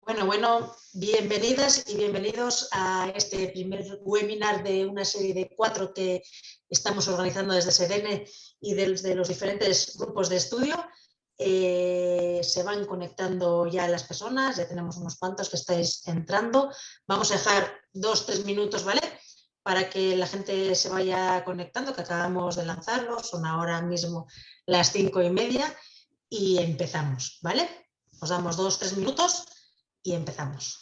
Bueno, bienvenidas y bienvenidos a este primer webinar de una serie de 4 que estamos organizando desde SEDENE y desde los diferentes grupos de estudio. Se van conectando ya las personas, ya tenemos unos cuantos que estáis entrando. Vamos a dejar 2-3 minutos, ¿vale? Para que la gente se vaya conectando, que acabamos de lanzarlo, son ahora mismo las 5:30 y empezamos, ¿vale? Os damos 2-3 minutos y empezamos.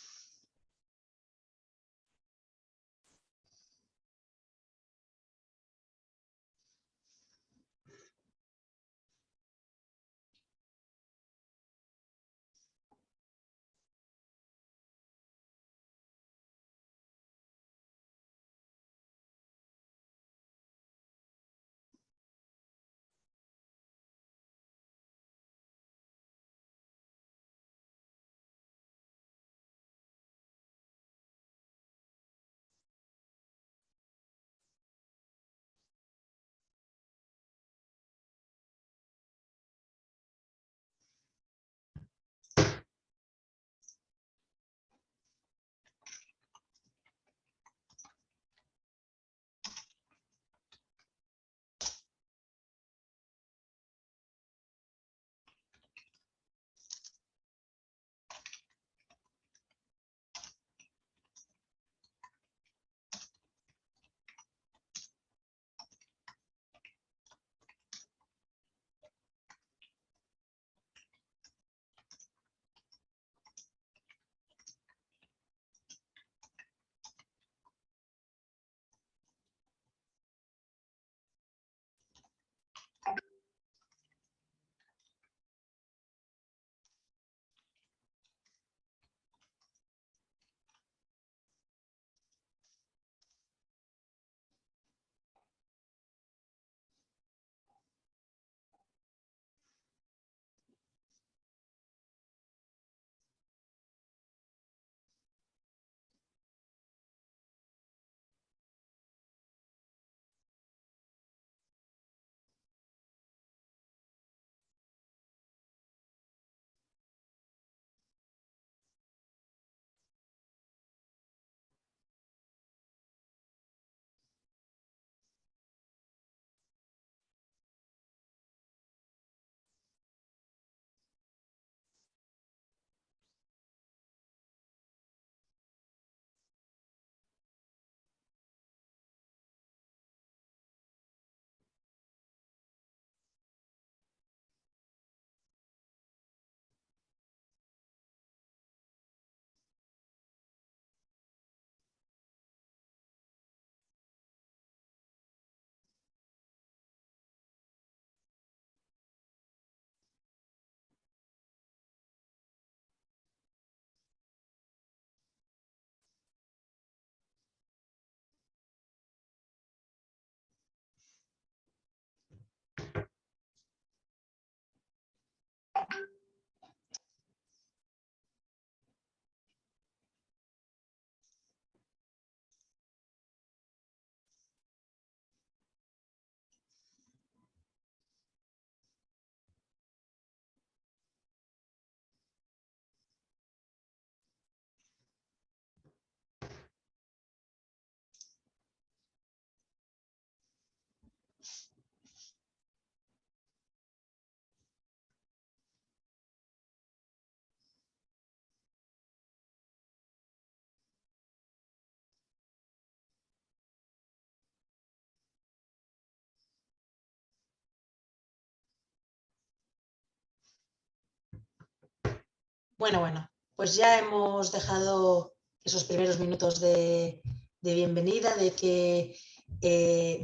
Bueno, pues ya hemos dejado esos primeros minutos de bienvenida, de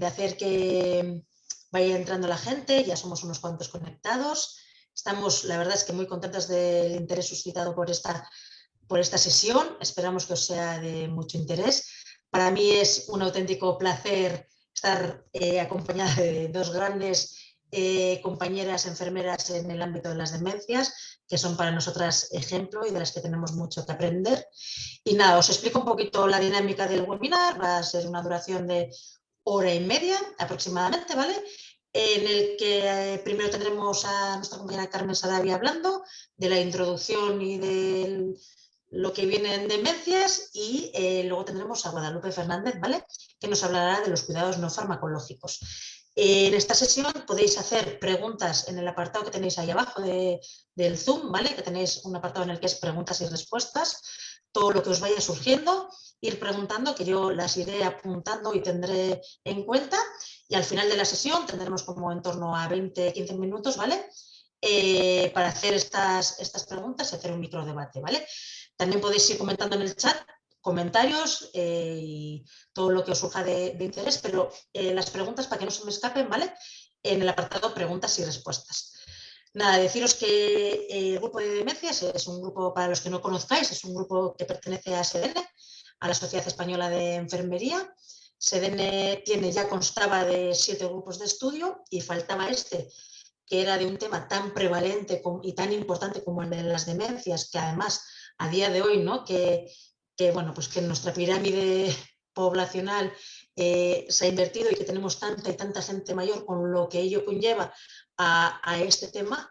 hacer que vaya entrando la gente. Ya somos unos cuantos conectados. Estamos, la verdad es que muy contentas del interés suscitado por esta sesión. Esperamos que os sea de mucho interés. Para mí es un auténtico placer estar acompañada de dos grandes compañeras enfermeras en el ámbito de las demencias, que son para nosotras ejemplo y de las que tenemos mucho que aprender. Y nada, os explico un poquito la dinámica del webinar. Va a ser una duración de 1:30 aproximadamente, ¿vale? En el que primero tendremos a nuestra compañera Carmen Sarabia hablando de la introducción y del lo que viene en demencias y luego tendremos a Guadalupe Fernández, ¿vale? Que nos hablará de los cuidados no farmacológicos. En esta sesión podéis hacer preguntas en el apartado que tenéis ahí abajo del Zoom, ¿vale? Que tenéis un apartado en el que es preguntas y respuestas, todo lo que os vaya surgiendo, ir preguntando, que yo las iré apuntando y tendré en cuenta, y al final de la sesión tendremos como en torno a 20-15 minutos, ¿vale? Para hacer estas preguntas y hacer un microdebate, ¿vale? También podéis ir comentando en el chat comentarios y todo lo que os surja de interés, pero las preguntas, para que no se me escapen, ¿vale? En el apartado preguntas y respuestas. Nada, deciros que el grupo de demencias es un grupo, para los que no conozcáis, es un grupo que pertenece a SEDENE, a la Sociedad Española de Enfermería. SEDENE ya constaba de 7 grupos de estudio y faltaba este, que era de un tema tan prevalente y tan importante como el de las demencias, que además a día de hoy, ¿no? Bueno, pues que en nuestra pirámide poblacional se ha invertido y que tenemos tanta y tanta gente mayor con lo que ello conlleva a este tema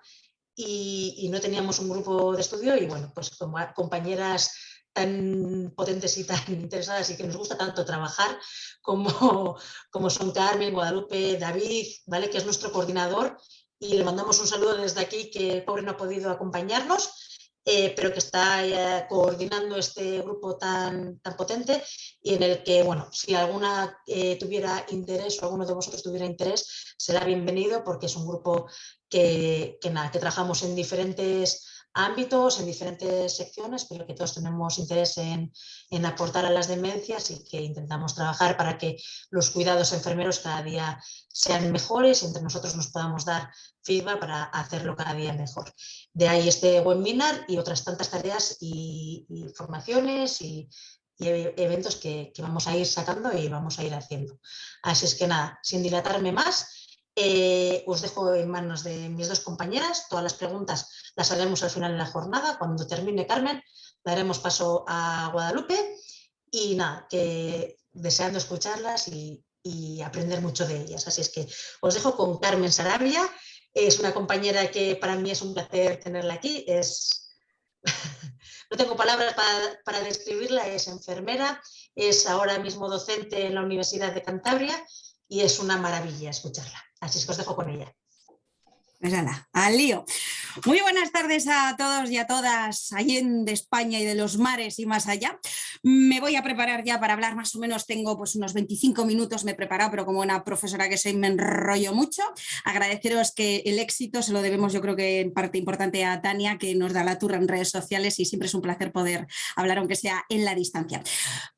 y no teníamos un grupo de estudio y bueno, pues como compañeras tan potentes y tan interesadas y que nos gusta tanto trabajar como son Carmen, Guadalupe, David, ¿vale? Que es nuestro coordinador y le mandamos un saludo desde aquí, que el pobre no ha podido acompañarnos, pero que está coordinando este grupo tan potente y en el que, bueno, si alguna tuviera interés o alguno de vosotros tuviera interés, será bienvenido porque es un grupo que trabajamos en diferentes ámbitos, en diferentes secciones, pero que todos tenemos interés en aportar a las demencias y que intentamos trabajar para que los cuidados enfermeros cada día sean mejores y entre nosotros nos podamos dar feedback para hacerlo cada día mejor. De ahí este webinar y otras tantas tareas y formaciones y eventos que vamos a ir sacando y vamos a ir haciendo. Así es que nada, sin dilatarme más, os dejo en manos de mis dos compañeras. Todas las preguntas las haremos al final de la jornada. Cuando termine Carmen, daremos paso a Guadalupe y nada, que deseando escucharlas y aprender mucho de ellas. Así es que os dejo con Carmen Sarabia. Es una compañera que para mí es un placer tenerla aquí. No tengo palabras para describirla. Es enfermera, es ahora mismo docente en la Universidad de Cantabria y es una maravilla escucharla. Así es que os dejo con ella. Pues ala, al lío. Muy buenas tardes a todos y a todas, allende España y de los mares y más allá. Me voy a preparar ya para hablar, más o menos tengo pues unos 25 minutos, me he preparado, pero como una profesora que soy me enrollo mucho. Agradeceros que el éxito se lo debemos, yo creo que en parte importante, a Tania, que nos da la turra en redes sociales y siempre es un placer poder hablar, aunque sea en la distancia.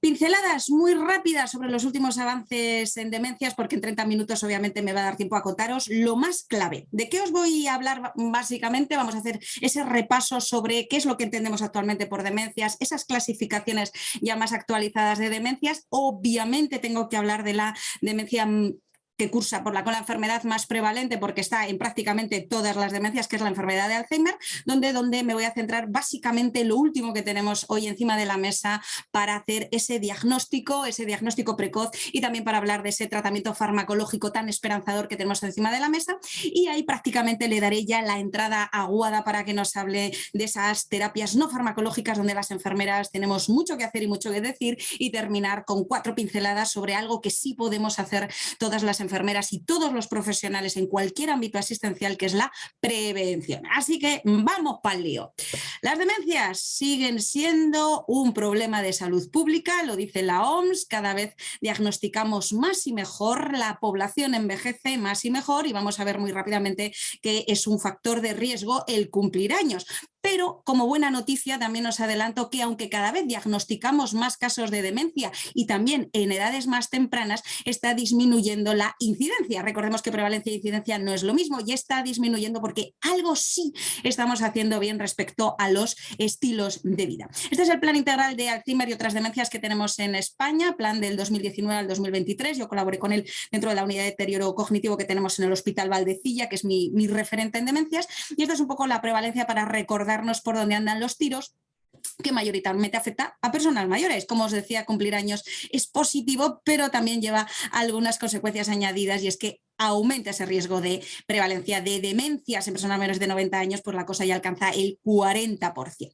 Pinceladas muy rápidas sobre los últimos avances en demencias, porque en 30 minutos obviamente me va a dar tiempo a contaros lo más clave. ¿De qué os voy a hablar básicamente? Vamos a hacer ese repaso sobre qué es lo que entendemos actualmente por demencias, esas clasificaciones ya más actualizadas de demencias. Obviamente tengo que hablar de la demencia que cursa con la enfermedad más prevalente, porque está en prácticamente todas las demencias, que es la enfermedad de Alzheimer, donde me voy a centrar básicamente lo último que tenemos hoy encima de la mesa para hacer ese diagnóstico precoz y también para hablar de ese tratamiento farmacológico tan esperanzador que tenemos encima de la mesa. Y ahí prácticamente le daré ya la entrada a Guada para que nos hable de esas terapias no farmacológicas donde las enfermeras tenemos mucho que hacer y mucho que decir, y terminar con 4 pinceladas sobre algo que sí podemos hacer todas las enfermeras y todos los profesionales en cualquier ámbito asistencial, que es la prevención. Así que vamos para el lío. Las demencias siguen siendo un problema de salud pública, lo dice la OMS, cada vez diagnosticamos más y mejor, la población envejece más y mejor y vamos a ver muy rápidamente que es un factor de riesgo el cumplir años. Pero como buena noticia también os adelanto que aunque cada vez diagnosticamos más casos de demencia y también en edades más tempranas, está disminuyendo la incidencia. Recordemos que prevalencia e incidencia no es lo mismo y está disminuyendo porque algo sí estamos haciendo bien respecto a los estilos de vida. Este es el plan integral de Alzheimer y otras demencias que tenemos en España, plan del 2019 al 2023. Yo colaboré con él dentro de la unidad de deterioro cognitivo que tenemos en el Hospital Valdecilla, que es mi referente en demencias, y esta es un poco la prevalencia para recordar por dónde andan los tiros, que mayoritariamente afecta a personas mayores. Como os decía, cumplir años es positivo, pero también lleva algunas consecuencias añadidas, y es que aumenta ese riesgo de prevalencia de demencias en personas menores de 90 años, pues la cosa ya alcanza el 40%.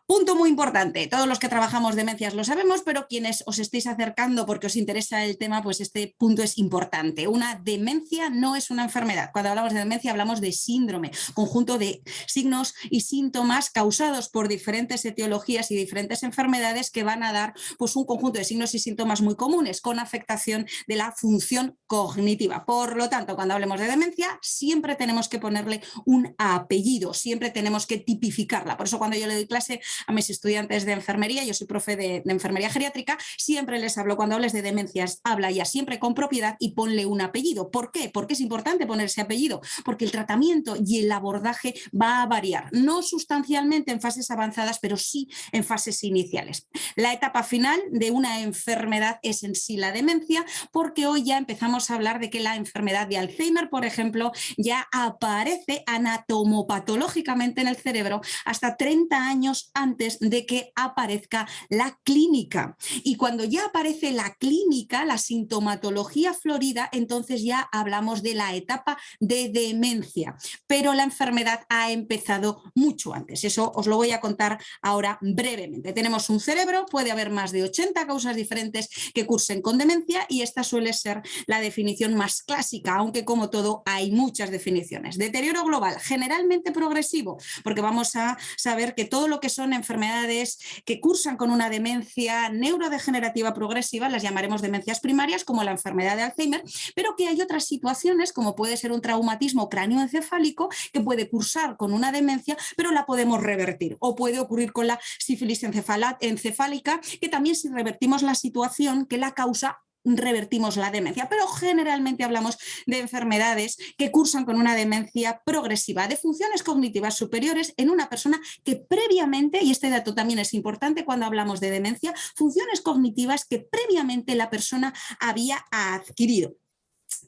Punto muy importante, todos los que trabajamos demencias lo sabemos, pero quienes os estéis acercando porque os interesa el tema, pues este punto es importante. Una demencia no es una enfermedad. Cuando hablamos de demencia hablamos de síndrome, conjunto de signos y síntomas causados por diferentes etiologías y diferentes enfermedades que van a dar pues un conjunto de signos y síntomas muy comunes con afectación de la función cognitiva. Por lo tanto, cuando hablemos de demencia, siempre tenemos que ponerle un apellido, siempre tenemos que tipificarla. Por eso cuando yo le doy clase a mis estudiantes de enfermería, yo soy profe de enfermería geriátrica, siempre les hablo, cuando hables de demencias, habla ya siempre con propiedad y ponle un apellido. ¿Por qué? Porque es importante poner ese apellido, porque el tratamiento y el abordaje va a variar, no sustancialmente en fases avanzadas, pero sí en fases iniciales. La etapa final de una enfermedad es en sí la demencia, porque hoy ya empezamos a hablar de que la enfermedad de Alzheimer, por ejemplo, ya aparece anatomopatológicamente en el cerebro hasta 30 años antes de que aparezca la clínica. Y cuando ya aparece la clínica, la sintomatología florida, entonces ya hablamos de la etapa de demencia. Pero la enfermedad ha empezado mucho antes. Eso os lo voy a contar ahora brevemente. Tenemos un cerebro, puede haber más de 80 causas diferentes que cursen con demencia y esta suele ser la definición más clásica, aunque como todo hay muchas definiciones. Deterioro global, generalmente progresivo, porque vamos a saber que todo lo que son enfermedades que cursan con una demencia neurodegenerativa progresiva las llamaremos demencias primarias, como la enfermedad de Alzheimer, pero que hay otras situaciones, como puede ser un traumatismo cráneoencefálico, que puede cursar con una demencia, pero la podemos revertir. O puede ocurrir con la sífilis encefálica, que también si revertimos la situación que la causa, revertimos la demencia, pero generalmente hablamos de enfermedades que cursan con una demencia progresiva de funciones cognitivas superiores en una persona que previamente, y este dato también es importante cuando hablamos de demencia, funciones cognitivas que previamente la persona había adquirido.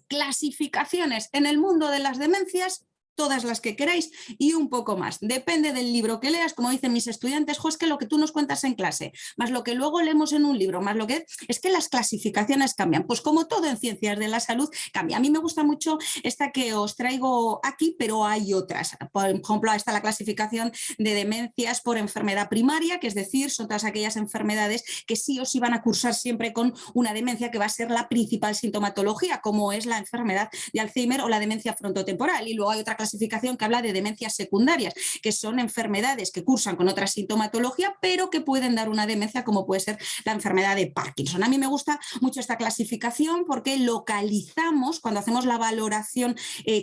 Clasificaciones en el mundo de las demencias, todas las que queráis y un poco más. Depende del libro que leas, como dicen mis estudiantes, es que lo que tú nos cuentas en clase, más lo que luego leemos en un libro, más lo que es que las clasificaciones cambian. Pues como todo en ciencias de la salud cambia. A mí me gusta mucho esta que os traigo aquí, pero hay otras. Por ejemplo, está la clasificación de demencias por enfermedad primaria, que es decir, son todas aquellas enfermedades que sí o sí van a cursar siempre con una demencia que va a ser la principal sintomatología, como es la enfermedad de Alzheimer o la demencia frontotemporal. Y luego hay otra clasificación que habla de demencias secundarias, que son enfermedades que cursan con otra sintomatología, pero que pueden dar una demencia, como puede ser la enfermedad de Parkinson. A mí me gusta mucho esta clasificación porque localizamos, cuando hacemos la valoración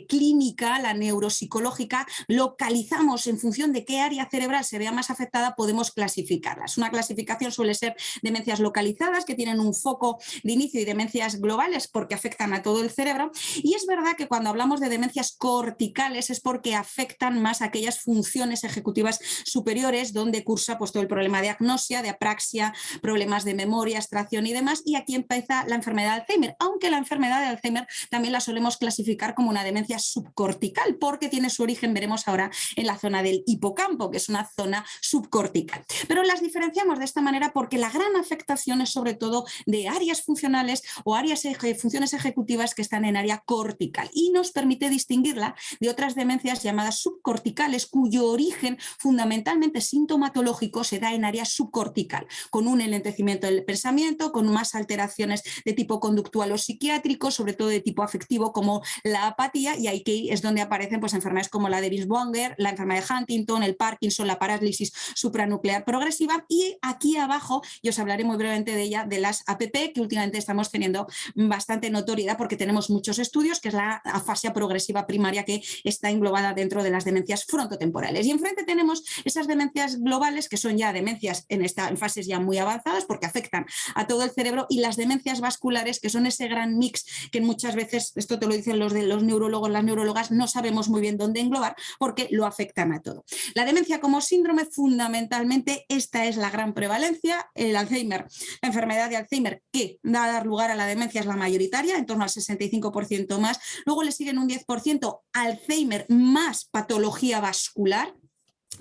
clínica, la neuropsicológica, localizamos en función de qué área cerebral se vea más afectada, podemos clasificarlas. Una clasificación suele ser demencias localizadas, que tienen un foco de inicio, y demencias globales porque afectan a todo el cerebro. Y es verdad que cuando hablamos de demencias corticales es porque afectan más aquellas funciones ejecutivas superiores donde cursa pues todo el problema de agnosia, de apraxia, problemas de memoria, abstracción y demás, y aquí empieza la enfermedad de Alzheimer, aunque la enfermedad de Alzheimer también la solemos clasificar como una demencia subcortical porque tiene su origen, veremos ahora, en la zona del hipocampo, que es una zona subcortical. Pero las diferenciamos de esta manera porque la gran afectación es sobre todo de áreas funcionales o áreas funciones ejecutivas que están en área cortical y nos permite distinguirla de otras demencias llamadas subcorticales, cuyo origen fundamentalmente sintomatológico se da en área subcortical, con un enlentecimiento del pensamiento, con más alteraciones de tipo conductual o psiquiátrico, sobre todo de tipo afectivo como la apatía, y aquí es donde aparecen pues, enfermedades como la de Binswanger, la enfermedad de Huntington, el Parkinson, la parálisis supranuclear progresiva, y aquí abajo, y os hablaré muy brevemente de ella, de las APP, que últimamente estamos teniendo bastante notoriedad porque tenemos muchos estudios, que es la afasia progresiva primaria que está englobada dentro de las demencias frontotemporales. Y enfrente tenemos esas demencias globales, que son ya demencias en fases ya muy avanzadas porque afectan a todo el cerebro, y las demencias vasculares, que son ese gran mix que muchas veces, esto te lo dicen los neurólogos, las neurólogas, no sabemos muy bien dónde englobar porque lo afectan a todo. La demencia como síndrome, fundamentalmente, esta es la gran prevalencia. El Alzheimer, la enfermedad de Alzheimer, que va a dar lugar a la demencia, es la mayoritaria, en torno al 65% más. Luego le siguen un 10% Alzheimer más patología vascular.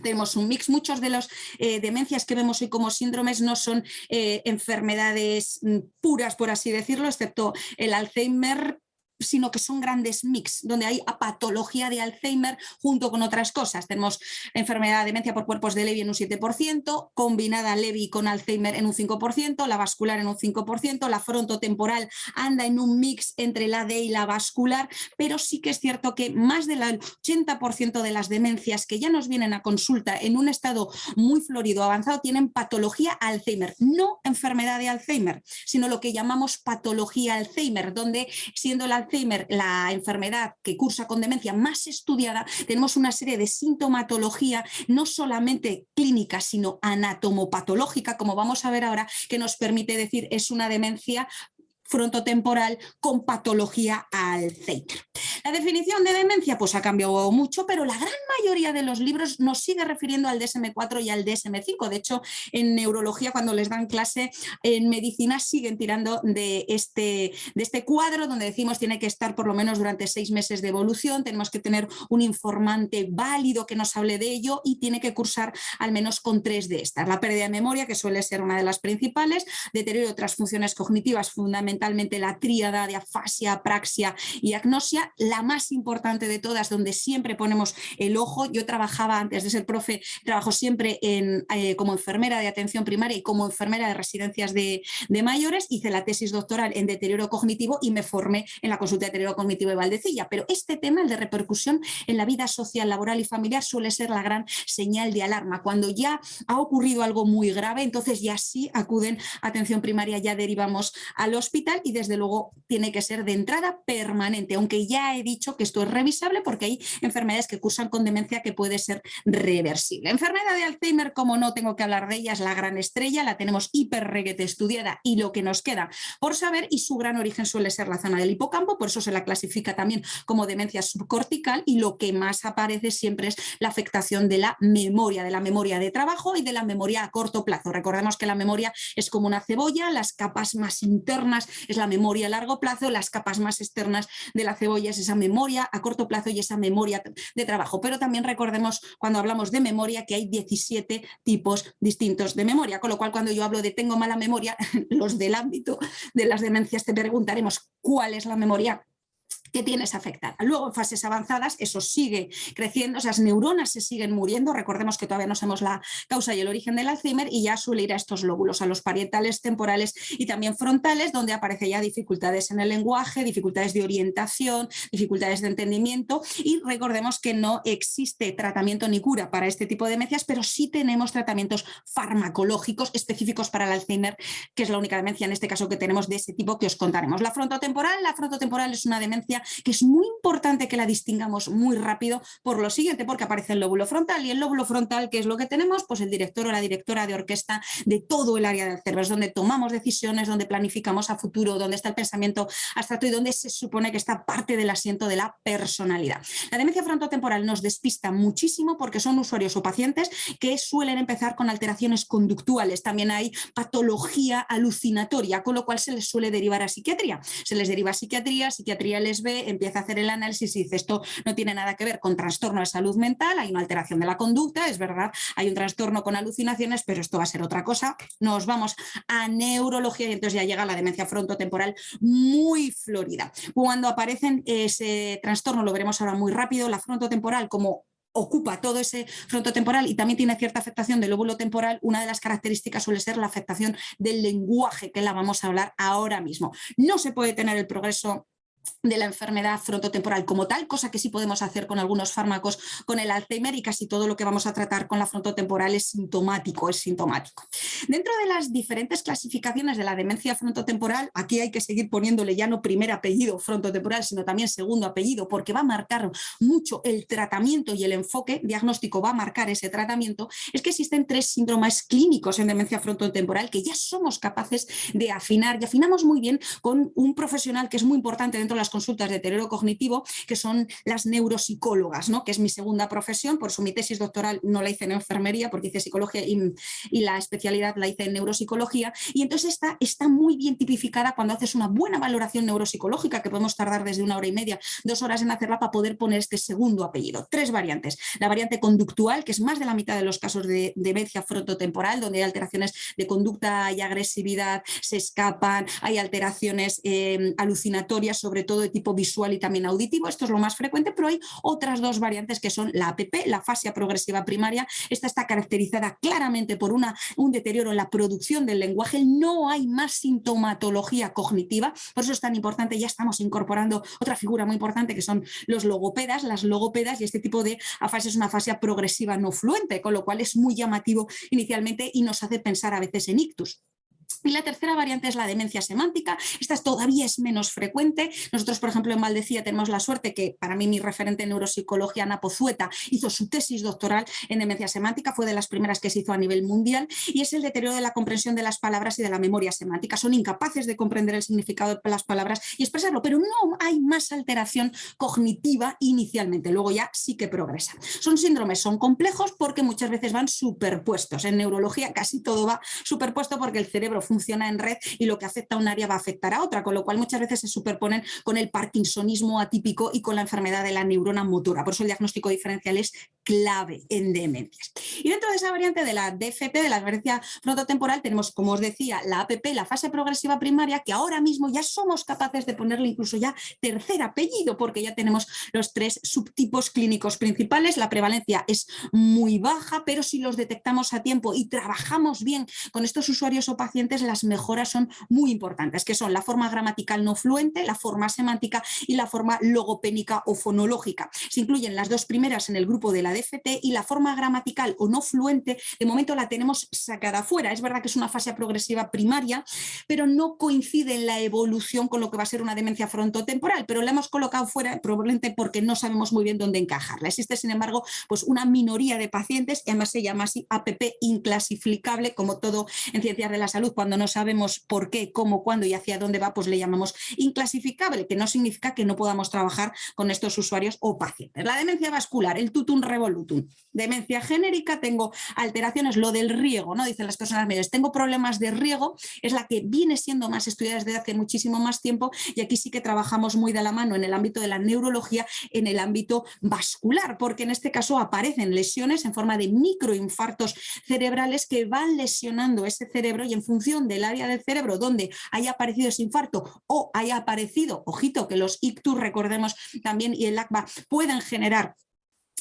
Tenemos un mix, muchos de las demencias que vemos hoy como síndromes no son enfermedades puras, por así decirlo, excepto el Alzheimer, sino que son grandes mix, donde hay patología de Alzheimer junto con otras cosas. Tenemos enfermedad de demencia por cuerpos de Levy en un 7%, combinada Levy con Alzheimer en un 5%, la vascular en un 5%, la frontotemporal anda en un mix entre la D y la vascular, pero sí que es cierto que más del 80% de las demencias que ya nos vienen a consulta en un estado muy florido, avanzado, tienen patología Alzheimer, no enfermedad de Alzheimer, sino lo que llamamos patología Alzheimer, donde siendo el Alzheimer la enfermedad que cursa con demencia más estudiada, tenemos una serie de sintomatología, no solamente clínica, sino anatomopatológica, como vamos a ver ahora, que nos permite decir es una demencia frontotemporal con patología Alzheimer. La definición de demencia pues ha cambiado mucho, pero la gran mayoría de los libros nos sigue refiriendo al DSM-4 y al DSM-5. De hecho, en neurología, cuando les dan clase en medicina, siguen tirando de este cuadro donde decimos tiene que estar por lo menos durante 6 meses de evolución, tenemos que tener un informante válido que nos hable de ello y tiene que cursar al menos con 3 de estas. La pérdida de memoria, que suele ser una de las principales, deterioro de otras funciones cognitivas, fundamentalmente la tríada de afasia, apraxia y agnosia, la más importante de todas, donde siempre ponemos el ojo. Yo trabajaba antes de ser profe, trabajo siempre como enfermera de atención primaria y como enfermera de residencias de mayores, hice la tesis doctoral en deterioro cognitivo y me formé en la consulta de deterioro cognitivo de Valdecilla, pero este tema, el de repercusión en la vida social, laboral y familiar, suele ser la gran señal de alarma. Cuando ya ha ocurrido algo muy grave, entonces ya sí acuden a atención primaria, ya derivamos al hospital y desde luego tiene que ser de entrada permanente, aunque ya he dicho que esto es revisable porque hay enfermedades que cursan con demencia que puede ser reversible. Enfermedad de Alzheimer, como no tengo que hablar de ella, es la gran estrella, la tenemos hiperreguete estudiada y lo que nos queda por saber, y su gran origen suele ser la zona del hipocampo, por eso se la clasifica también como demencia subcortical, y lo que más aparece siempre es la afectación de la memoria de trabajo y de la memoria a corto plazo. Recordemos que la memoria es como una cebolla, las capas más internas es la memoria a largo plazo, las capas más externas de la cebolla es esa memoria a corto plazo y esa memoria de trabajo. Pero también recordemos, cuando hablamos de memoria, que hay 17 tipos distintos de memoria, con lo cual cuando yo hablo de tengo mala memoria, los del ámbito de las demencias te preguntaremos cuál es la memoria que tienes afectada. Luego, en fases avanzadas, eso sigue creciendo, esas neuronas se siguen muriendo. Recordemos que todavía no sabemos la causa y el origen del Alzheimer, y ya suele ir a estos lóbulos, a los parietales, temporales y también frontales, donde aparece ya dificultades en el lenguaje, dificultades de orientación, dificultades de entendimiento. Y recordemos que no existe tratamiento ni cura para este tipo de demencias, pero sí tenemos tratamientos farmacológicos específicos para el Alzheimer, que es la única demencia en este caso que tenemos de ese tipo que os contaremos. La frontotemporal es una demencia que es muy importante que la distingamos muy rápido por lo siguiente, porque aparece el lóbulo frontal, y el lóbulo frontal, ¿qué es lo que tenemos? Pues el director o la directora de orquesta de todo el área del cerebro, es donde tomamos decisiones, donde planificamos a futuro, donde está el pensamiento abstracto y donde se supone que está parte del asiento de la personalidad. La demencia frontotemporal nos despista muchísimo porque son usuarios o pacientes que suelen empezar con alteraciones conductuales, también hay patología alucinatoria, con lo cual se les suele derivar a psiquiatría. Se les deriva a psiquiatría les ve, empieza a hacer el análisis y dice esto no tiene nada que ver con trastorno de salud mental, hay una alteración de la conducta, es verdad, hay un trastorno con alucinaciones, pero esto va a ser otra cosa. Nos vamos a neurología y entonces ya llega la demencia frontotemporal muy florida. Cuando aparecen ese trastorno, lo veremos ahora muy rápido, la frontotemporal como ocupa todo ese frontotemporal y también tiene cierta afectación del lóbulo temporal, una de las características suele ser la afectación del lenguaje, que la vamos a hablar ahora mismo. No se puede tener el progreso de la enfermedad frontotemporal como tal, cosa que sí podemos hacer con algunos fármacos con el Alzheimer, y casi todo lo que vamos a tratar con la frontotemporal es sintomático. Dentro de las diferentes clasificaciones de la demencia frontotemporal, aquí hay que seguir poniéndole ya no primer apellido frontotemporal, sino también segundo apellido, porque va a marcar mucho el tratamiento y el enfoque diagnóstico va a marcar ese tratamiento. Es que existen 3 síndromes clínicos en demencia frontotemporal que ya somos capaces de afinar, y afinamos muy bien con un profesional que es muy importante dentro de las consultas de deterioro cognitivo, que son las neuropsicólogas, ¿no? Que es mi segunda profesión, por eso mi tesis doctoral no la hice en enfermería, porque hice psicología y la especialidad la hice en neuropsicología, y entonces está muy bien tipificada cuando haces una buena valoración neuropsicológica, que podemos tardar desde 1 hora y media, 2 horas en hacerla, para poder poner este segundo apellido. 3 variantes. La variante conductual, que es más de la mitad de los casos de demencia frontotemporal, donde hay alteraciones de conducta y agresividad, se escapan, hay alteraciones alucinatorias, sobre todo de tipo visual y también auditivo. Esto es lo más frecuente, pero hay otras dos variantes que son la APP, la afasia progresiva primaria. Esta está caracterizada claramente por un deterioro en la producción del lenguaje. No hay más sintomatología cognitiva, por eso es tan importante. Ya estamos incorporando otra figura muy importante que son los logopedas, las logopedas, y este tipo de afasia es una afasia progresiva no fluente, con lo cual es muy llamativo inicialmente y nos hace pensar a veces en ictus. Y la tercera variante es la demencia semántica. Esta todavía es menos frecuente. Nosotros, por ejemplo, en Valdecía tenemos la suerte que, para mí, mi referente en neuropsicología, Ana Pozueta, hizo su tesis doctoral en demencia semántica, fue de las primeras que se hizo a nivel mundial, y es el deterioro de la comprensión de las palabras y de la memoria semántica. Son incapaces de comprender el significado de las palabras y expresarlo, pero no hay más alteración cognitiva inicialmente, luego ya sí que progresa. Son síndromes, son complejos porque muchas veces van superpuestos. En neurología casi todo va superpuesto porque el cerebro funciona en red y lo que afecta a un área va a afectar a otra, con lo cual muchas veces se superponen con el parkinsonismo atípico y con la enfermedad de la neurona motora. Por eso el diagnóstico diferencial es clave en demencias. Y dentro de esa variante de la DFP, de la demencia frontotemporal, tenemos, como os decía, la APP, la fase progresiva primaria, que ahora mismo ya somos capaces de ponerle incluso ya tercer apellido, porque ya tenemos los 3 subtipos clínicos principales. La prevalencia es muy baja, pero si los detectamos a tiempo y trabajamos bien con estos usuarios o pacientes, las mejoras son muy importantes, que son la forma gramatical no fluente, la forma semántica y la forma logopénica o fonológica. Se incluyen las dos primeras en el grupo de la DFT y la forma gramatical o no fluente, de momento la tenemos sacada fuera. Es verdad que es una fase progresiva primaria, pero no coincide en la evolución con lo que va a ser una demencia frontotemporal, pero la hemos colocado fuera probablemente porque no sabemos muy bien dónde encajarla. Existe, sin embargo, pues una minoría de pacientes, y además se llama así APP inclasificable, como todo en ciencias de la salud. Cuando no sabemos por qué, cómo, cuándo y hacia dónde va, pues le llamamos inclasificable, que no significa que no podamos trabajar con estos usuarios o pacientes. La demencia vascular, el tutum revolutum. Demencia genérica, tengo alteraciones, lo del riego, ¿no? Dicen las personas mayores, tengo problemas de riego, es la que viene siendo más estudiada desde hace muchísimo más tiempo, y aquí sí que trabajamos muy de la mano en el ámbito de la neurología, en el ámbito vascular, porque en este caso aparecen lesiones en forma de microinfartos cerebrales que van lesionando ese cerebro, y en función del área del cerebro donde haya aparecido ese infarto o haya aparecido, ojito, que los ictus, recordemos también, y el ACVA pueden generar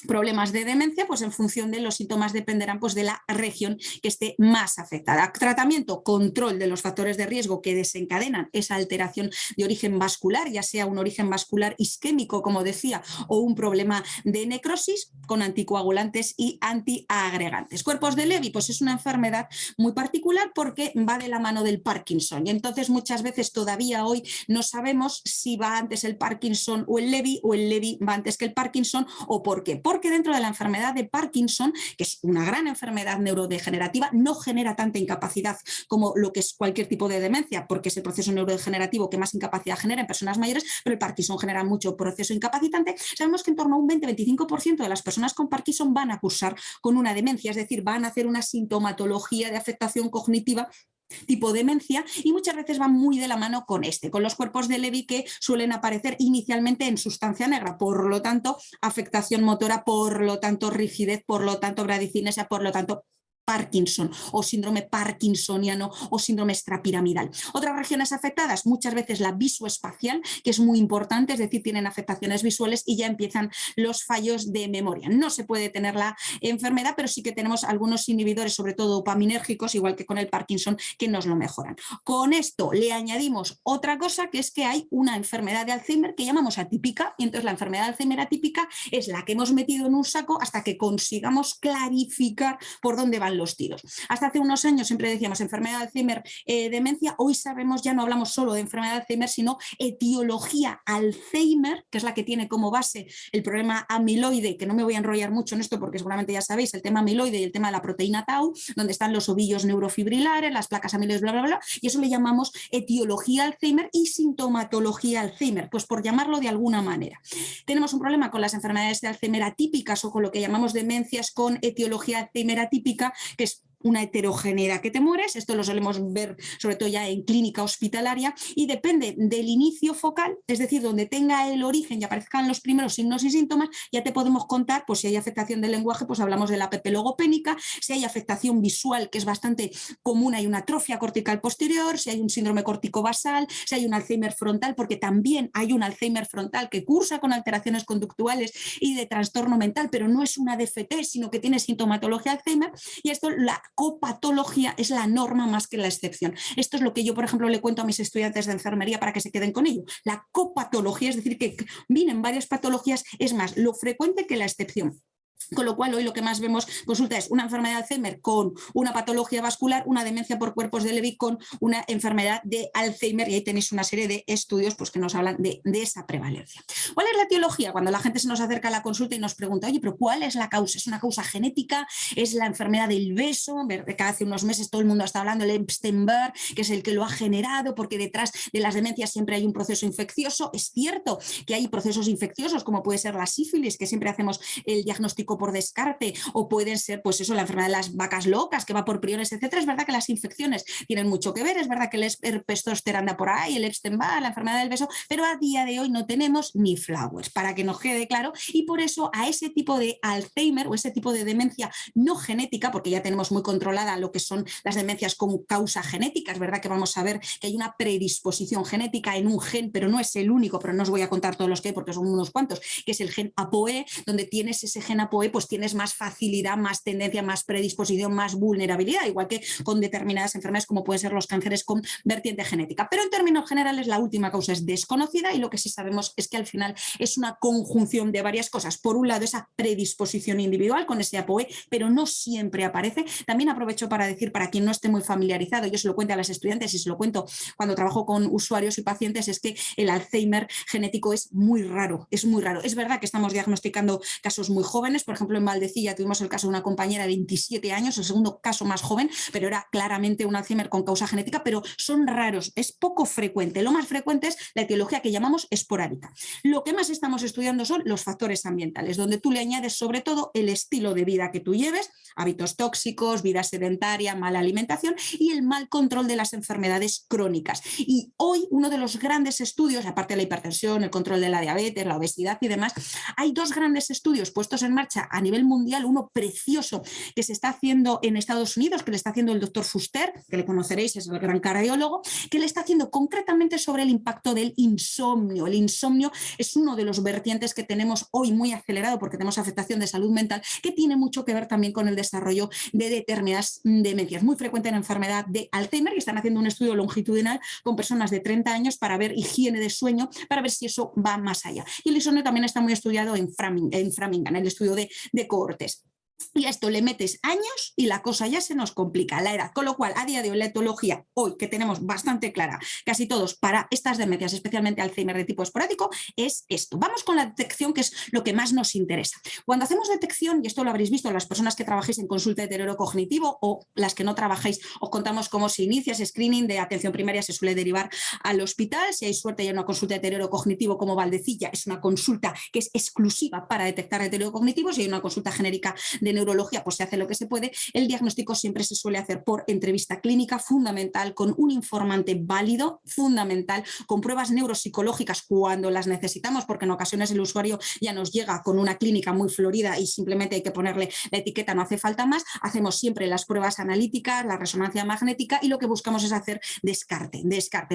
problemas de demencia, pues en función de los síntomas dependerán pues de la región que esté más afectada. Tratamiento, control de los factores de riesgo que desencadenan esa alteración de origen vascular, ya sea un origen vascular isquémico, como decía, o un problema de necrosis, con anticoagulantes y antiagregantes. Cuerpos de Levy, pues es una enfermedad muy particular porque va de la mano del Parkinson, y entonces muchas veces todavía hoy no sabemos si va antes el Parkinson o el Levy va antes que el Parkinson, o por qué. Porque dentro de la enfermedad de Parkinson, que es una gran enfermedad neurodegenerativa, no genera tanta incapacidad como lo que es cualquier tipo de demencia, porque es el proceso neurodegenerativo que más incapacidad genera en personas mayores, pero el Parkinson genera mucho proceso incapacitante. Sabemos que en torno a un 20-25% de las personas con Parkinson van a cursar con una demencia, es decir, van a hacer una sintomatología de afectación cognitiva tipo demencia, y muchas veces van muy de la mano con los cuerpos de Levy, que suelen aparecer inicialmente en sustancia negra, por lo tanto afectación motora, por lo tanto rigidez, por lo tanto bradicinesia, por lo tanto Parkinson o síndrome parkinsoniano o síndrome extrapiramidal. Otras regiones afectadas, muchas veces la visoespacial, que es muy importante, es decir, tienen afectaciones visuales y ya empiezan los fallos de memoria. No se puede tener la enfermedad, pero sí que tenemos algunos inhibidores, sobre todo dopaminérgicos, igual que con el Parkinson, que nos lo mejoran. Con esto le añadimos otra cosa, que es que hay una enfermedad de Alzheimer que llamamos atípica, y entonces la enfermedad de Alzheimer atípica es la que hemos metido en un saco hasta que consigamos clarificar por dónde van los tiros. Hasta hace unos años siempre decíamos enfermedad de Alzheimer, demencia. Hoy sabemos, ya no hablamos solo de enfermedad de Alzheimer, sino etiología Alzheimer, que es la que tiene como base el problema amiloide, que no me voy a enrollar mucho en esto porque seguramente ya sabéis el tema amiloide y el tema de la proteína tau, donde están los ovillos neurofibrilares, las placas amiloides, bla, bla, bla, y eso le llamamos etiología Alzheimer y sintomatología Alzheimer, pues por llamarlo de alguna manera. Tenemos un problema con las enfermedades de Alzheimer atípicas, o con lo que llamamos demencias con etiología Alzheimer atípica, que es una heterogeneidad que te mueres, esto lo solemos ver sobre todo ya en clínica hospitalaria, y depende del inicio focal, es decir, donde tenga el origen y aparezcan los primeros signos y síntomas, ya te podemos contar, pues si hay afectación del lenguaje, pues hablamos de la APP logopénica, si hay afectación visual, que es bastante común, hay una atrofia cortical posterior, si hay un síndrome córtico-basal, si hay un Alzheimer frontal, porque también hay un Alzheimer frontal que cursa con alteraciones conductuales y de trastorno mental, pero no es una DFT, sino que tiene sintomatología Alzheimer, y esto, la copatología es la norma más que la excepción. Esto es lo que yo, por ejemplo, le cuento a mis estudiantes de enfermería para que se queden con ello. La copatología, es decir, que vienen varias patologías, es más lo frecuente que la excepción. Con lo cual, hoy lo que más vemos consulta es una enfermedad de Alzheimer con una patología vascular, una demencia por cuerpos de Levy con una enfermedad de Alzheimer, y ahí tenéis una serie de estudios pues, que nos hablan de esa prevalencia. ¿Cuál es la etiología? Cuando la gente se nos acerca a la consulta y nos pregunta, oye, pero ¿cuál es la causa? ¿Es una causa genética? ¿Es la enfermedad del beso? Cada hace unos meses todo el mundo está hablando del Epstein-Barr, que es el que lo ha generado, porque detrás de las demencias siempre hay un proceso infeccioso. Es cierto que hay procesos infecciosos, como puede ser la sífilis, que siempre hacemos el diagnóstico por descarte, o pueden ser, pues eso, la enfermedad de las vacas locas, que va por priones, etcétera. Es verdad que las infecciones tienen mucho que ver, es verdad que el herpes zóster anda por ahí, el Epstein-Barr, la enfermedad del beso, pero a día de hoy no tenemos ni flowers, para que nos quede claro, y por eso a ese tipo de Alzheimer o ese tipo de demencia no genética, porque ya tenemos muy controlada lo que son las demencias con causa genética, es verdad que vamos a ver que hay una predisposición genética en un gen, pero no es el único, pero no os voy a contar todos los que hay porque son unos cuantos, que es el gen ApoE, donde tienes ese gen ApoE, pues tienes más facilidad, más tendencia, más predisposición, más vulnerabilidad, igual que con determinadas enfermedades como pueden ser los cánceres con vertiente genética. Pero en términos generales la última causa es desconocida, y lo que sí sabemos es que al final es una conjunción de varias cosas. Por un lado, esa predisposición individual con ese ApoE, pero no siempre aparece. También aprovecho para decir, para quien no esté muy familiarizado, yo se lo cuento a las estudiantes y se lo cuento cuando trabajo con usuarios y pacientes, es que el Alzheimer genético es muy raro, es muy raro. Es verdad que estamos diagnosticando casos muy jóvenes, por ejemplo en Valdecilla tuvimos el caso de una compañera de 27 años, el segundo caso más joven, pero era claramente un Alzheimer con causa genética, pero son raros, es poco frecuente. Lo más frecuente es la etiología que llamamos esporádica. Lo que más estamos estudiando son los factores ambientales, donde tú le añades sobre todo el estilo de vida que tú lleves, hábitos tóxicos, vida sedentaria, mala alimentación y el mal control de las enfermedades crónicas. Y hoy uno de los grandes estudios, aparte de la hipertensión, el control de la diabetes, la obesidad y demás, hay dos grandes estudios puestos en marcha a nivel mundial, uno precioso que se está haciendo en Estados Unidos, que le está haciendo el doctor Fuster, que le conoceréis, es el gran cardiólogo, que le está haciendo concretamente sobre el impacto del insomnio. El insomnio es uno de los vertientes que tenemos hoy muy acelerado porque tenemos afectación de salud mental, que tiene mucho que ver también con el desarrollo de determinadas demencias. Muy frecuente en la enfermedad de Alzheimer, y están haciendo un estudio longitudinal con personas de 30 años para ver higiene de sueño, para ver si eso va más allá. Y el insomnio también está muy estudiado en Framingham, el estudio de cohortes. Y a esto le metes años y la cosa ya se nos complica, la edad. Con lo cual, a día de hoy, la etiología, hoy que tenemos bastante clara, casi todos, para estas demencias, especialmente Alzheimer de tipo esporádico, es esto. Vamos con la detección, que es lo que más nos interesa. Cuando hacemos detección, y esto lo habréis visto las personas que trabajéis en consulta de deterioro cognitivo o las que no trabajéis, os contamos cómo se inicia ese screening de atención primaria, se suele derivar al hospital. Si hay suerte y hay una consulta de deterioro cognitivo como Valdecilla, es una consulta que es exclusiva para detectar deterioro cognitivo. Si hay una consulta genérica de neurología, pues se hace lo que se puede. El diagnóstico siempre se suele hacer por entrevista clínica, fundamental, con un informante válido, fundamental, con pruebas neuropsicológicas cuando las necesitamos, porque en ocasiones el usuario ya nos llega con una clínica muy florida y simplemente hay que ponerle la etiqueta, no hace falta más. Hacemos siempre las pruebas analíticas, la resonancia magnética, y lo que buscamos es hacer descarte.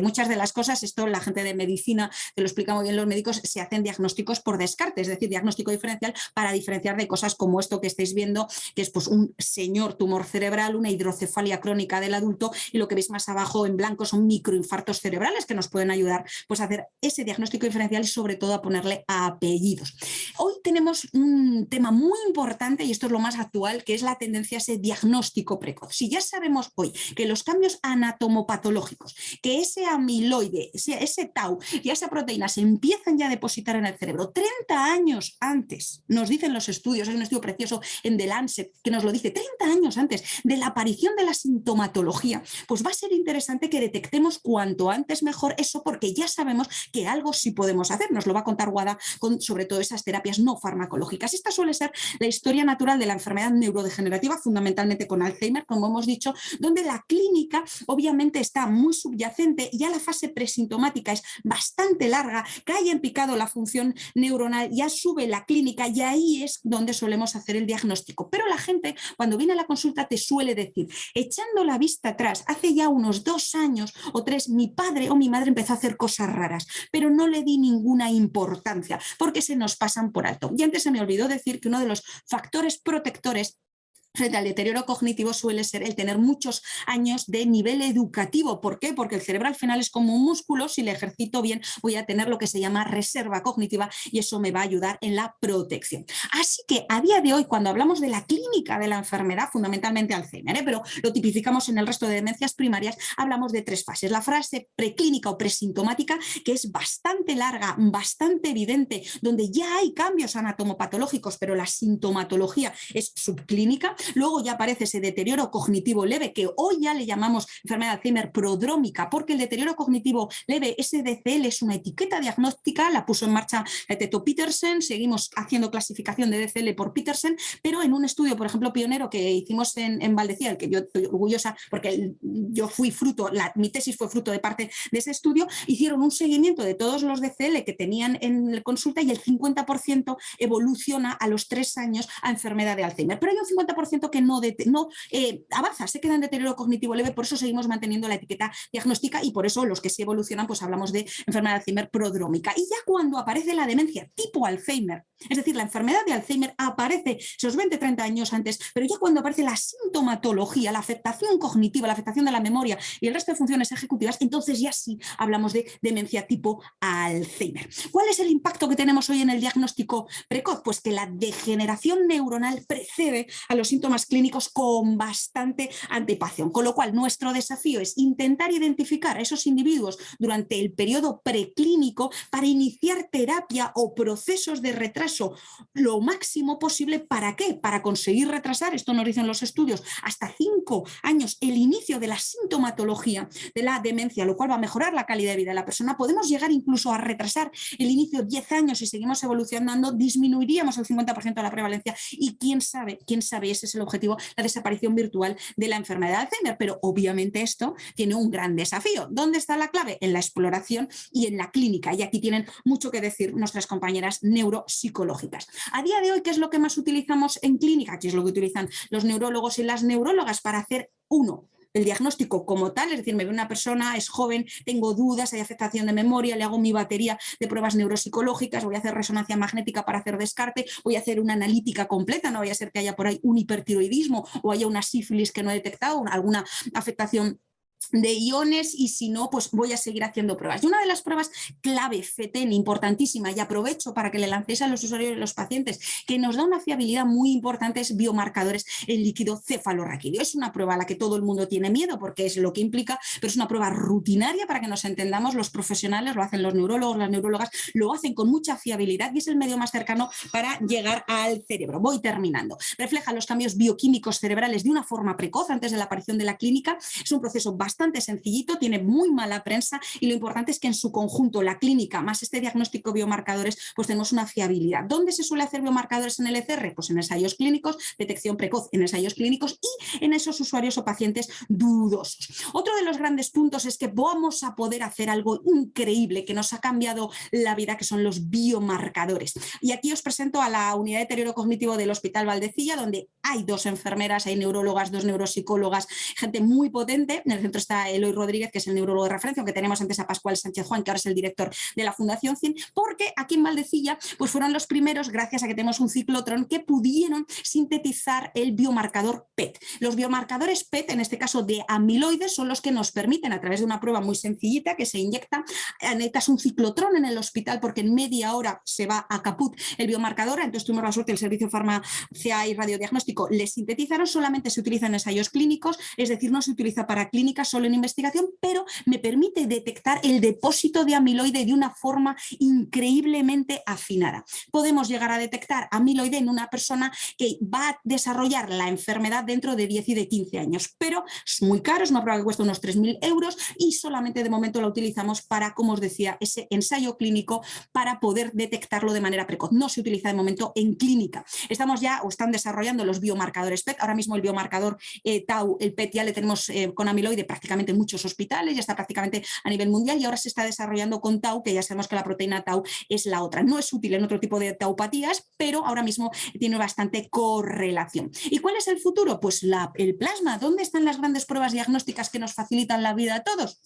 Muchas de las cosas, esto la gente de medicina, te lo explica muy bien los médicos, se hacen diagnósticos por descarte, es decir, diagnóstico diferencial para diferenciar de cosas como esto que estáis viendo, que es pues un señor tumor cerebral, una hidrocefalia crónica del adulto, y lo que veis más abajo en blanco son microinfartos cerebrales que nos pueden ayudar pues a hacer ese diagnóstico diferencial y sobre todo a ponerle apellidos. Hoy tenemos un tema muy importante, y esto es lo más actual, que es la tendencia a ese diagnóstico precoz. Si ya sabemos hoy que los cambios anatomopatológicos, que ese amiloide, ese tau y esa proteína se empiezan ya a depositar en el cerebro 30 años antes, nos dicen los estudios, hay un estudio precioso en The Lancet, que nos lo dice 30 años antes de la aparición de la sintomatología, pues va a ser interesante que detectemos cuanto antes mejor eso, porque ya sabemos que algo sí podemos hacer. Nos lo va a contar Guada con sobre todo esas terapias no farmacológicas. Esta suele ser la historia natural de la enfermedad neurodegenerativa, fundamentalmente con Alzheimer, como hemos dicho, donde la clínica obviamente está muy subyacente, ya la fase presintomática es bastante larga, cae en picado la función neuronal, ya sube la clínica y ahí es donde solemos hacer el diagnóstico. Pero la gente cuando viene a la consulta te suele decir, echando la vista atrás, hace ya unos 2 años o 3, mi padre o mi madre empezó a hacer cosas raras, pero no le di ninguna importancia porque se nos pasan por alto. Y antes se me olvidó decir que uno de los factores protectores frente al deterioro cognitivo suele ser el tener muchos años de nivel educativo. ¿Por qué? Porque el cerebro al final es como un músculo, si le ejercito bien voy a tener lo que se llama reserva cognitiva y eso me va a ayudar en la protección. Así que a día de hoy, cuando hablamos de la clínica de la enfermedad, fundamentalmente Alzheimer, pero lo tipificamos en el resto de demencias primarias, hablamos de 3 fases. La fase preclínica o presintomática, que es bastante larga, bastante evidente, donde ya hay cambios anatomopatológicos, pero la sintomatología es subclínica. Luego ya aparece ese deterioro cognitivo leve, que hoy ya le llamamos enfermedad de Alzheimer prodrómica, porque el deterioro cognitivo leve, SDCL, es una etiqueta diagnóstica, la puso en marcha Teto Petersen, seguimos haciendo clasificación de DCL por Petersen, pero en un estudio, por ejemplo, pionero que hicimos en Valdecía, el que yo estoy orgullosa porque yo fui fruto, mi tesis fue fruto de parte de ese estudio, hicieron un seguimiento de todos los DCL que tenían en la consulta y el 50% evoluciona a los 3 años a enfermedad de Alzheimer, pero hay un 50% que no avanza, se queda en deterioro cognitivo leve, por eso seguimos manteniendo la etiqueta diagnóstica y por eso los que sí evolucionan pues hablamos de enfermedad de Alzheimer prodrómica. Y ya cuando aparece la demencia tipo Alzheimer, es decir, la enfermedad de Alzheimer aparece esos 20-30 años antes, pero ya cuando aparece la sintomatología, la afectación cognitiva, la afectación de la memoria y el resto de funciones ejecutivas, entonces ya sí hablamos de demencia tipo Alzheimer. ¿Cuál es el impacto que tenemos hoy en el diagnóstico precoz? Pues que la degeneración neuronal precede a los síntomas clínicos con bastante anticipación, con lo cual nuestro desafío es intentar identificar a esos individuos durante el periodo preclínico para iniciar terapia o procesos de retraso lo máximo posible. ¿Para qué? Para conseguir retrasar, esto nos dicen los estudios, hasta 5 años el inicio de la sintomatología de la demencia, lo cual va a mejorar la calidad de vida de la persona. Podemos llegar incluso a retrasar el inicio 10 años y seguimos evolucionando, disminuiríamos el 50% de la prevalencia y quién sabe, ese es el objetivo, la desaparición virtual de la enfermedad de Alzheimer. Pero obviamente esto tiene un gran desafío. ¿Dónde está la clave? En la exploración y en la clínica. Y aquí tienen mucho que decir nuestras compañeras neuropsicológicas. A día de hoy, ¿qué es lo que más utilizamos en clínica? ¿Qué es lo que utilizan los neurólogos y las neurólogas para hacer el diagnóstico como tal? Es decir, me ve una persona, es joven, tengo dudas, hay afectación de memoria, le hago mi batería de pruebas neuropsicológicas, voy a hacer resonancia magnética para hacer descarte, voy a hacer una analítica completa, no vaya a ser que haya por ahí un hipertiroidismo o haya una sífilis que no he detectado, alguna afectación de iones, y si no, pues voy a seguir haciendo pruebas. Y una de las pruebas clave, FETEN, importantísima, y aprovecho para que le lancéis a los usuarios y a los pacientes, que nos da una fiabilidad muy importante, es biomarcadores en líquido cefalorraquídeo. Es una prueba a la que todo el mundo tiene miedo porque es lo que implica, pero es una prueba rutinaria para que nos entendamos. Los profesionales lo hacen, los neurólogos, las neurólogas lo hacen con mucha fiabilidad y es el medio más cercano para llegar al cerebro. Voy terminando. Refleja los cambios bioquímicos cerebrales de una forma precoz antes de la aparición de la clínica. Es un proceso bastante sencillito, tiene muy mala prensa y lo importante es que en su conjunto la clínica más este diagnóstico biomarcadores pues tenemos una fiabilidad. ¿Dónde se suele hacer biomarcadores en el ECR? Pues en ensayos clínicos, detección precoz en ensayos clínicos y en esos usuarios o pacientes dudosos. Otro de los grandes puntos es que vamos a poder hacer algo increíble que nos ha cambiado la vida, que son los biomarcadores. Y aquí os presento a la unidad de deterioro cognitivo del Hospital Valdecilla, donde hay 2 enfermeras, hay neurólogas, 2 neuropsicólogas, gente muy potente. En el centro está Eloy Rodríguez, que es el neurólogo de referencia, aunque tenemos antes a Pascual Sánchez Juan, que ahora es el director de la Fundación CIN, porque aquí en Valdecilla pues fueron los primeros, gracias a que tenemos un ciclotrón, que pudieron sintetizar el biomarcador PET. Los biomarcadores PET, en este caso de amiloides, son los que nos permiten, a través de una prueba muy sencillita que se inyecta, necesitas un ciclotrón en el hospital porque en media hora se va a caput el biomarcador. Entonces tuvimos la suerte, el servicio de farmacia y radiodiagnóstico le sintetizaron, solamente se utiliza en ensayos clínicos, es decir, no se utiliza para clínicas, solo en investigación, pero me permite detectar el depósito de amiloide de una forma increíblemente afinada. Podemos llegar a detectar amiloide en una persona que va a desarrollar la enfermedad dentro de 10 y de 15 años, pero es muy caro, es una prueba que cuesta unos 3.000 euros y solamente de momento la utilizamos para, como os decía, ese ensayo clínico para poder detectarlo de manera precoz. No se utiliza de momento en clínica. Estamos ya o están desarrollando los biomarcadores PET. Ahora mismo el biomarcador Tau, el PET ya le tenemos con amiloide prácticamente en muchos hospitales, ya está prácticamente a nivel mundial y ahora se está desarrollando con Tau, que ya sabemos que la proteína Tau es la otra. No es útil en otro tipo de taupatías, pero ahora mismo tiene bastante correlación. ¿Y cuál es el futuro? Pues el plasma. ¿Dónde están las grandes pruebas diagnósticas que nos facilitan la vida a todos?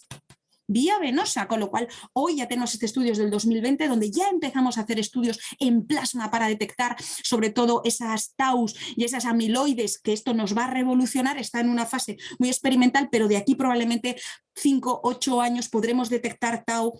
Vía venosa, con lo cual hoy ya tenemos estudios del 2020 donde ya empezamos a hacer estudios en plasma para detectar sobre todo esas taus y esas amiloides, que esto nos va a revolucionar. Está en una fase muy experimental, pero de aquí probablemente 5, 8 años podremos detectar tau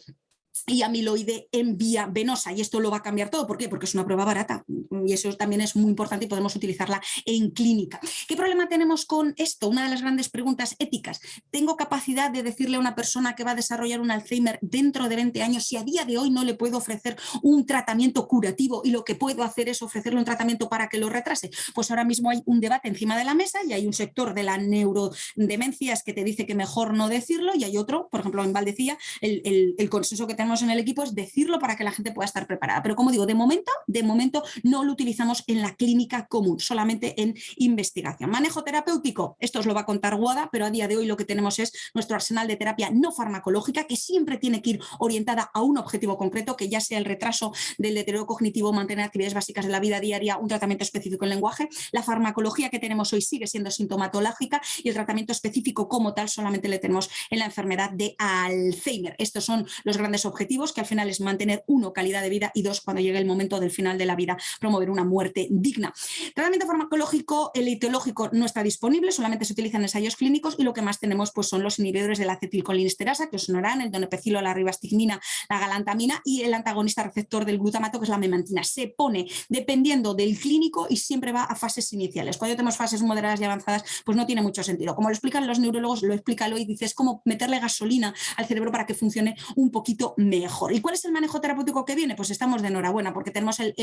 y amiloide en vía venosa, y esto lo va a cambiar todo. ¿Por qué? Porque es una prueba barata y eso también es muy importante y podemos utilizarla en clínica. ¿Qué problema tenemos con esto? Una de las grandes preguntas éticas. ¿Tengo capacidad de decirle a una persona que va a desarrollar un Alzheimer dentro de 20 años si a día de hoy no le puedo ofrecer un tratamiento curativo y lo que puedo hacer es ofrecerle un tratamiento para que lo retrase? Pues ahora mismo hay un debate encima de la mesa y hay un sector de la neurodemencias que te dice que mejor no decirlo y hay otro, por ejemplo en Valdecilla, el consenso que tenemos en el equipo es decirlo para que la gente pueda estar preparada. Pero como digo, de momento no lo utilizamos en la clínica común, solamente en investigación. Manejo terapéutico, esto os lo va a contar Guada, pero a día de hoy lo que tenemos es nuestro arsenal de terapia no farmacológica, que siempre tiene que ir orientada a un objetivo concreto, que ya sea el retraso del deterioro cognitivo, mantener actividades básicas de la vida diaria, un tratamiento específico en lenguaje. La farmacología que tenemos hoy sigue siendo sintomatológica y el tratamiento específico como tal solamente le tenemos en la enfermedad de Alzheimer. Estos son los grandes objetivos, que al final es mantener, 1, calidad de vida y 2, cuando llegue el momento del final de la vida, promover una muerte digna. Tratamiento farmacológico, el etiológico no está disponible, solamente se utiliza en ensayos clínicos y lo que más tenemos pues son los inhibidores de la acetilcolinesterasa, que os sonarán, el donepezilo, la ribastigmina, la galantamina y el antagonista receptor del glutamato, que es la memantina. Se pone dependiendo del clínico y siempre va a fases iniciales. Cuando tenemos fases moderadas y avanzadas, pues no tiene mucho sentido. Como lo explican los neurólogos, lo explica Eloy, dice, es como meterle gasolina al cerebro para que funcione un poquito mejor. ¿Y cuál es el manejo terapéutico que viene? Pues estamos de enhorabuena porque tenemos el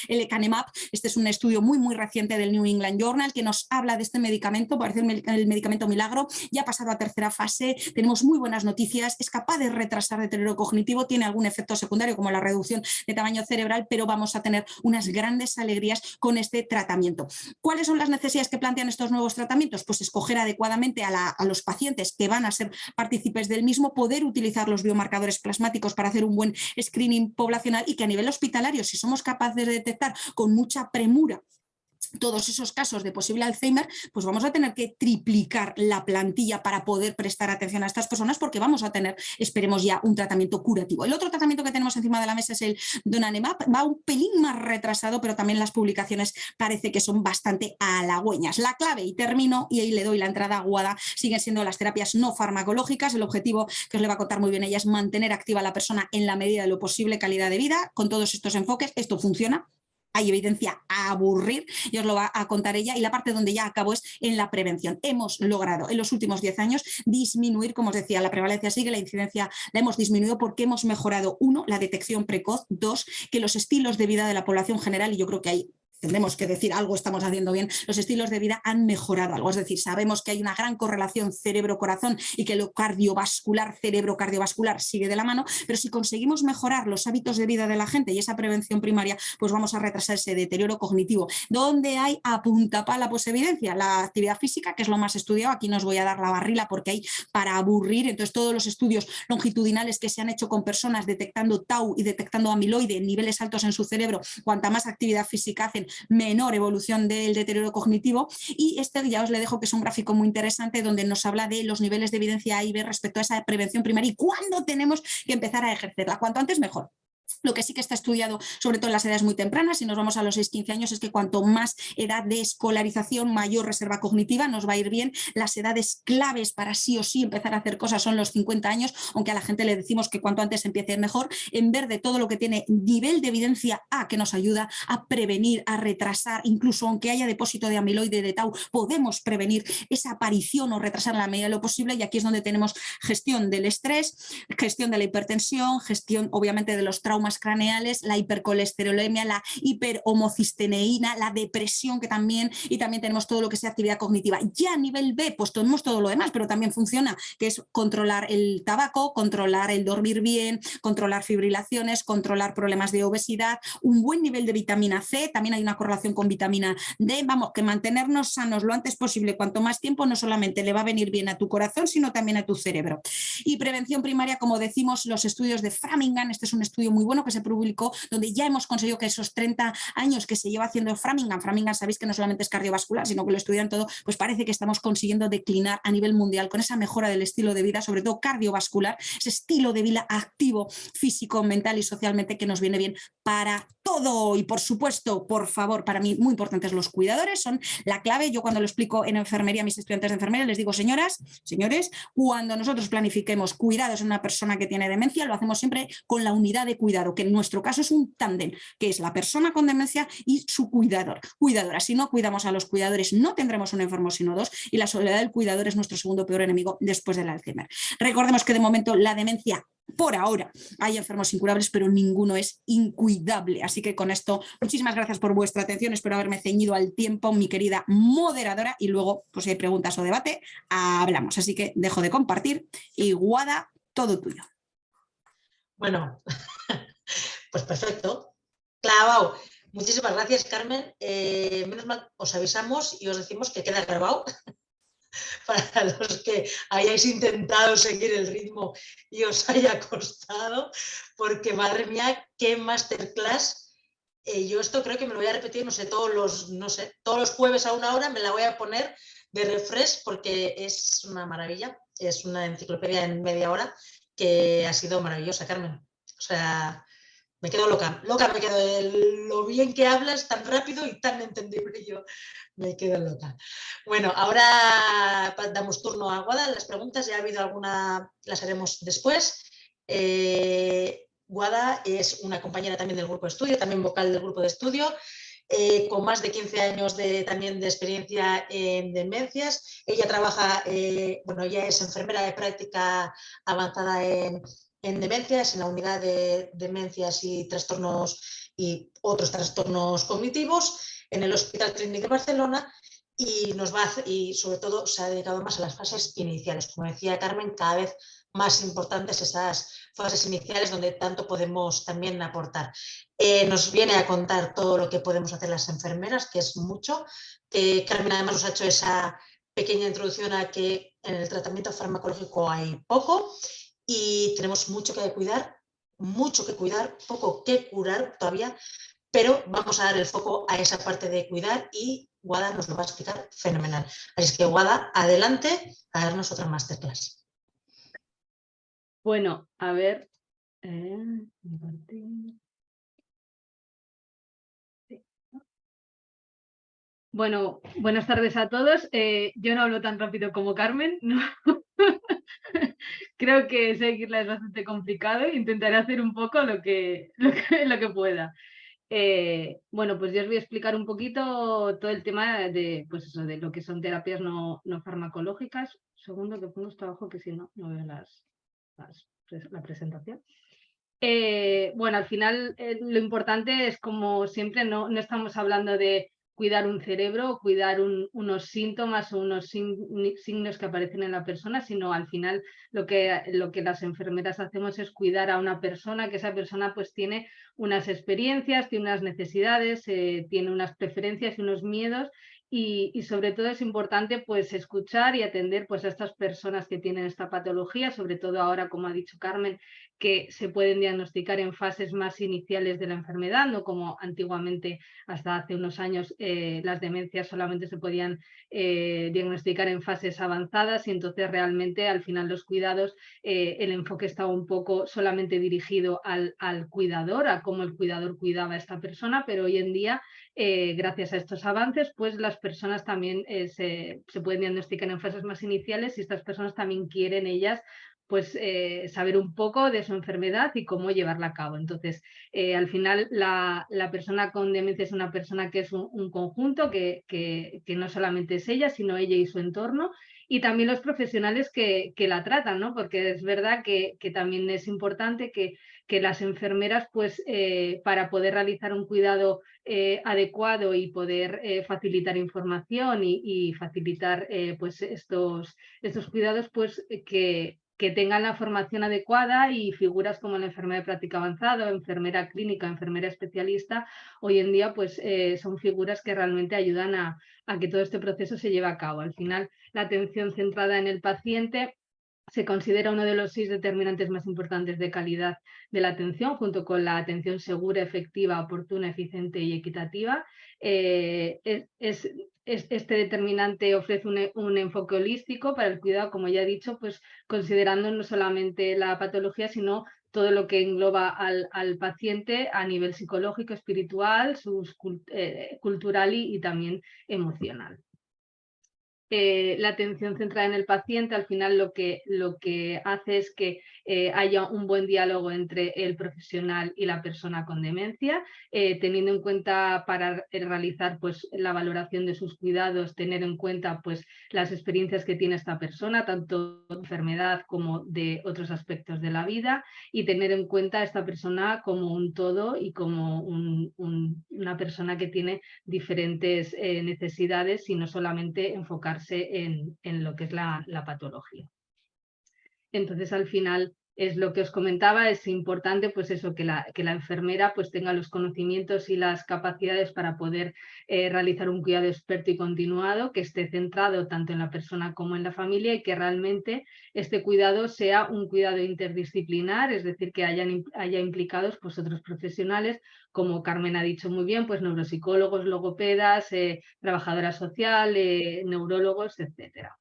lecanemab. Este es un estudio muy reciente del New England Journal que nos habla de este medicamento, parece el medicamento milagro, ya ha pasado a tercera fase, tenemos muy buenas noticias, es capaz de retrasar deterioro cognitivo, tiene algún efecto secundario como la reducción de tamaño cerebral, pero vamos a tener unas grandes alegrías con este tratamiento. ¿Cuáles son las necesidades que plantean estos nuevos tratamientos? Pues escoger adecuadamente a los pacientes que van a ser partícipes del mismo, poder utilizar los biomarcadores plasmáticos para hacer un buen screening poblacional y que a nivel hospitalario, si somos capaces de detectar con mucha premura todos esos casos de posible Alzheimer, pues vamos a tener que triplicar la plantilla para poder prestar atención a estas personas porque vamos a tener, esperemos ya, un tratamiento curativo. El otro tratamiento que tenemos encima de la mesa es el donanemab, va un pelín más retrasado, pero también las publicaciones parece que son bastante halagüeñas. La clave, y termino, y ahí le doy la entrada a Guada, siguen siendo las terapias no farmacológicas. El objetivo, que os le va a contar muy bien ella, es mantener activa a la persona en la medida de lo posible, calidad de vida, con todos estos enfoques. Esto funciona. Hay evidencia a aburrir y os lo va a contar ella, y la parte donde ya acabo es en la prevención. Hemos logrado en los últimos 10 años disminuir, como os decía, la prevalencia sigue, la incidencia la hemos disminuido porque hemos mejorado, 1, la detección precoz, 2, que los estilos de vida de la población general, y yo creo que hay tendremos que decir algo estamos haciendo bien, los estilos de vida han mejorado algo, es decir, sabemos que hay una gran correlación cerebro-corazón y que lo cardiovascular, cerebro-cardiovascular sigue de la mano, pero si conseguimos mejorar los hábitos de vida de la gente y esa prevención primaria, pues vamos a retrasar ese deterioro cognitivo. ¿Dónde hay a punta pala pues evidencia? La actividad física, que es lo más estudiado, aquí no os voy a dar la barrila porque hay para aburrir, entonces todos los estudios longitudinales que se han hecho con personas detectando tau y detectando amiloide en niveles altos en su cerebro, cuanta más actividad física hacen, menor evolución del deterioro cognitivo. Y este ya os le dejo, que es un gráfico muy interesante donde nos habla de los niveles de evidencia A y B respecto a esa prevención primaria y cuándo tenemos que empezar a ejercerla. Cuanto antes mejor. Lo que sí que está estudiado, sobre todo en las edades muy tempranas, si nos vamos a los 6-15 años, es que cuanto más edad de escolarización, mayor reserva cognitiva, nos va a ir bien. Las edades claves para sí o sí empezar a hacer cosas son los 50 años, aunque a la gente le decimos que cuanto antes empiece mejor, en verde todo lo que tiene nivel de evidencia A, que nos ayuda a prevenir, a retrasar, incluso aunque haya depósito de amiloide, de tau, podemos prevenir esa aparición o retrasar en la medida de lo posible, y aquí es donde tenemos gestión del estrés, gestión de la hipertensión, gestión obviamente de los traumas craneales, la hipercolesterolemia, la hiperhomocisteína, la depresión que también, y también tenemos todo lo que sea actividad cognitiva. Ya a nivel B, pues tenemos todo lo demás, pero también funciona, que es controlar el tabaco, controlar el dormir bien, controlar fibrilaciones, controlar problemas de obesidad, un buen nivel de vitamina C, también hay una correlación con vitamina D, vamos, que mantenernos sanos lo antes posible, cuanto más tiempo, no solamente le va a venir bien a tu corazón, sino también a tu cerebro. Y prevención primaria, como decimos, los estudios de Framingham, este es un estudio muy bueno que se publicó, donde ya hemos conseguido que esos 30 años que se lleva haciendo Framingham sabéis que no solamente es cardiovascular, sino que lo estudian todo, pues parece que estamos consiguiendo declinar a nivel mundial con esa mejora del estilo de vida, sobre todo cardiovascular, ese estilo de vida activo, físico, mental y socialmente, que nos viene bien para todo. Y por supuesto, por favor, para mí muy importantes los cuidadores, son la clave. Yo cuando lo explico en enfermería a mis estudiantes de enfermería les digo, señoras, señores, cuando nosotros planifiquemos cuidados en una persona que tiene demencia, lo hacemos siempre con la unidad de cuidado, que en nuestro caso es un tándem, que es la persona con demencia y su cuidador, cuidadora. Si no cuidamos a los cuidadores, no tendremos un enfermo sino dos, y la soledad del cuidador es nuestro segundo peor enemigo después del Alzheimer. Recordemos que de momento la demencia, por ahora, hay enfermos incurables, pero ninguno es incuidable. Así que con esto, muchísimas gracias por vuestra atención. Espero haberme ceñido al tiempo, mi querida moderadora, y luego, pues si hay preguntas o debate, hablamos. Así que dejo de compartir y Guada, todo tuyo. Bueno, pues perfecto. Clavao. Muchísimas gracias, Carmen. Menos mal, os avisamos y os decimos que queda grabado para los que hayáis intentado seguir el ritmo y os haya costado, porque madre mía, qué masterclass. Yo esto creo que me lo voy a repetir, todos los jueves a 1 hora me la voy a poner de refresh, porque es una maravilla, es una enciclopedia en media hora que ha sido maravillosa, Carmen. O sea, me quedo loca me quedo de lo bien que hablas, tan rápido y tan entendible, yo me quedo loca. Bueno, ahora damos turno a Guada, las preguntas, ya ha habido alguna, las haremos después. Guada es una compañera también del grupo de estudio, también vocal del grupo de estudio, con más de 15 años también de experiencia en demencias. Ella trabaja, ella es enfermera de práctica avanzada en demencias, en la unidad de demencias y trastornos y otros trastornos cognitivos en el Hospital Clínic de Barcelona, y sobre todo se ha dedicado más a las fases iniciales. Como decía Carmen, cada vez más importantes esas fases iniciales donde tanto podemos también aportar. Nos viene a contar todo lo que podemos hacer las enfermeras, que es mucho. Carmen además nos ha hecho esa pequeña introducción a que en el tratamiento farmacológico hay poco y tenemos mucho que cuidar, poco que curar todavía, pero vamos a dar el foco a esa parte de cuidar y Guada nos lo va a explicar fenomenal. Así es que, Guada, adelante a darnos otra masterclass. Bueno, a ver. Bueno, buenas tardes a todos. Yo no hablo tan rápido como Carmen, ¿no? Creo que seguirla es bastante complicado. Intentaré hacer un poco lo que pueda. Bueno, pues yo os voy a explicar un poquito todo el tema de, pues eso, de lo que son terapias no farmacológicas. Segundo, que pongo esto abajo, que si no, no veo la presentación. Bueno, al final lo importante es, como siempre, no estamos hablando de cuidar un cerebro o cuidar unos síntomas o unos signos que aparecen en la persona, sino al final lo que las enfermeras hacemos es cuidar a una persona, que esa persona pues tiene unas experiencias, tiene unas necesidades, tiene unas preferencias y unos miedos, y sobre todo es importante pues escuchar y atender pues a estas personas que tienen esta patología, sobre todo ahora, como ha dicho Carmen, que se pueden diagnosticar en fases más iniciales de la enfermedad, no como antiguamente, hasta hace unos años, las demencias solamente se podían diagnosticar en fases avanzadas, y entonces realmente al final los cuidados, el enfoque estaba un poco solamente dirigido al cuidador, a cómo el cuidador cuidaba a esta persona, pero hoy en día, gracias a estos avances, pues las personas también se pueden diagnosticar en fases más iniciales, y estas personas también quieren ellas pues saber un poco de su enfermedad y cómo llevarla a cabo. Entonces, al final la persona con demencia es una persona que es un conjunto, que no solamente es ella, sino ella y su entorno, y también los profesionales que la tratan, ¿no? Porque es verdad que también es importante que las enfermeras, pues para poder realizar un cuidado adecuado y poder facilitar información y facilitar pues estos cuidados, pues que tengan la formación adecuada, y figuras como la enfermera de práctica avanzada, enfermera clínica, enfermera especialista, hoy en día pues son figuras que realmente ayudan a que todo este proceso se lleve a cabo. Al final, la atención centrada en el paciente se considera uno de los 6 determinantes más importantes de calidad de la atención, junto con la atención segura, efectiva, oportuna, eficiente y equitativa. Este determinante ofrece un enfoque holístico para el cuidado, como ya he dicho, pues considerando no solamente la patología, sino todo lo que engloba al paciente a nivel psicológico, espiritual, cultural y también emocional. La atención centrada en el paciente, al final lo que hace es que haya un buen diálogo entre el profesional y la persona con demencia, teniendo en cuenta, para realizar pues la valoración de sus cuidados, tener en cuenta pues las experiencias que tiene esta persona, tanto de enfermedad como de otros aspectos de la vida, y tener en cuenta a esta persona como un todo y como una persona que tiene diferentes necesidades, y no solamente enfocarse en lo que es la patología. Entonces, al final, es lo que os comentaba, es importante pues eso, que la enfermera pues tenga los conocimientos y las capacidades para poder realizar un cuidado experto y continuado, que esté centrado tanto en la persona como en la familia, y que realmente este cuidado sea un cuidado interdisciplinar, es decir, que haya implicados pues otros profesionales, como Carmen ha dicho muy bien, pues neuropsicólogos, logopedas, trabajadora social, neurólogos, etcétera.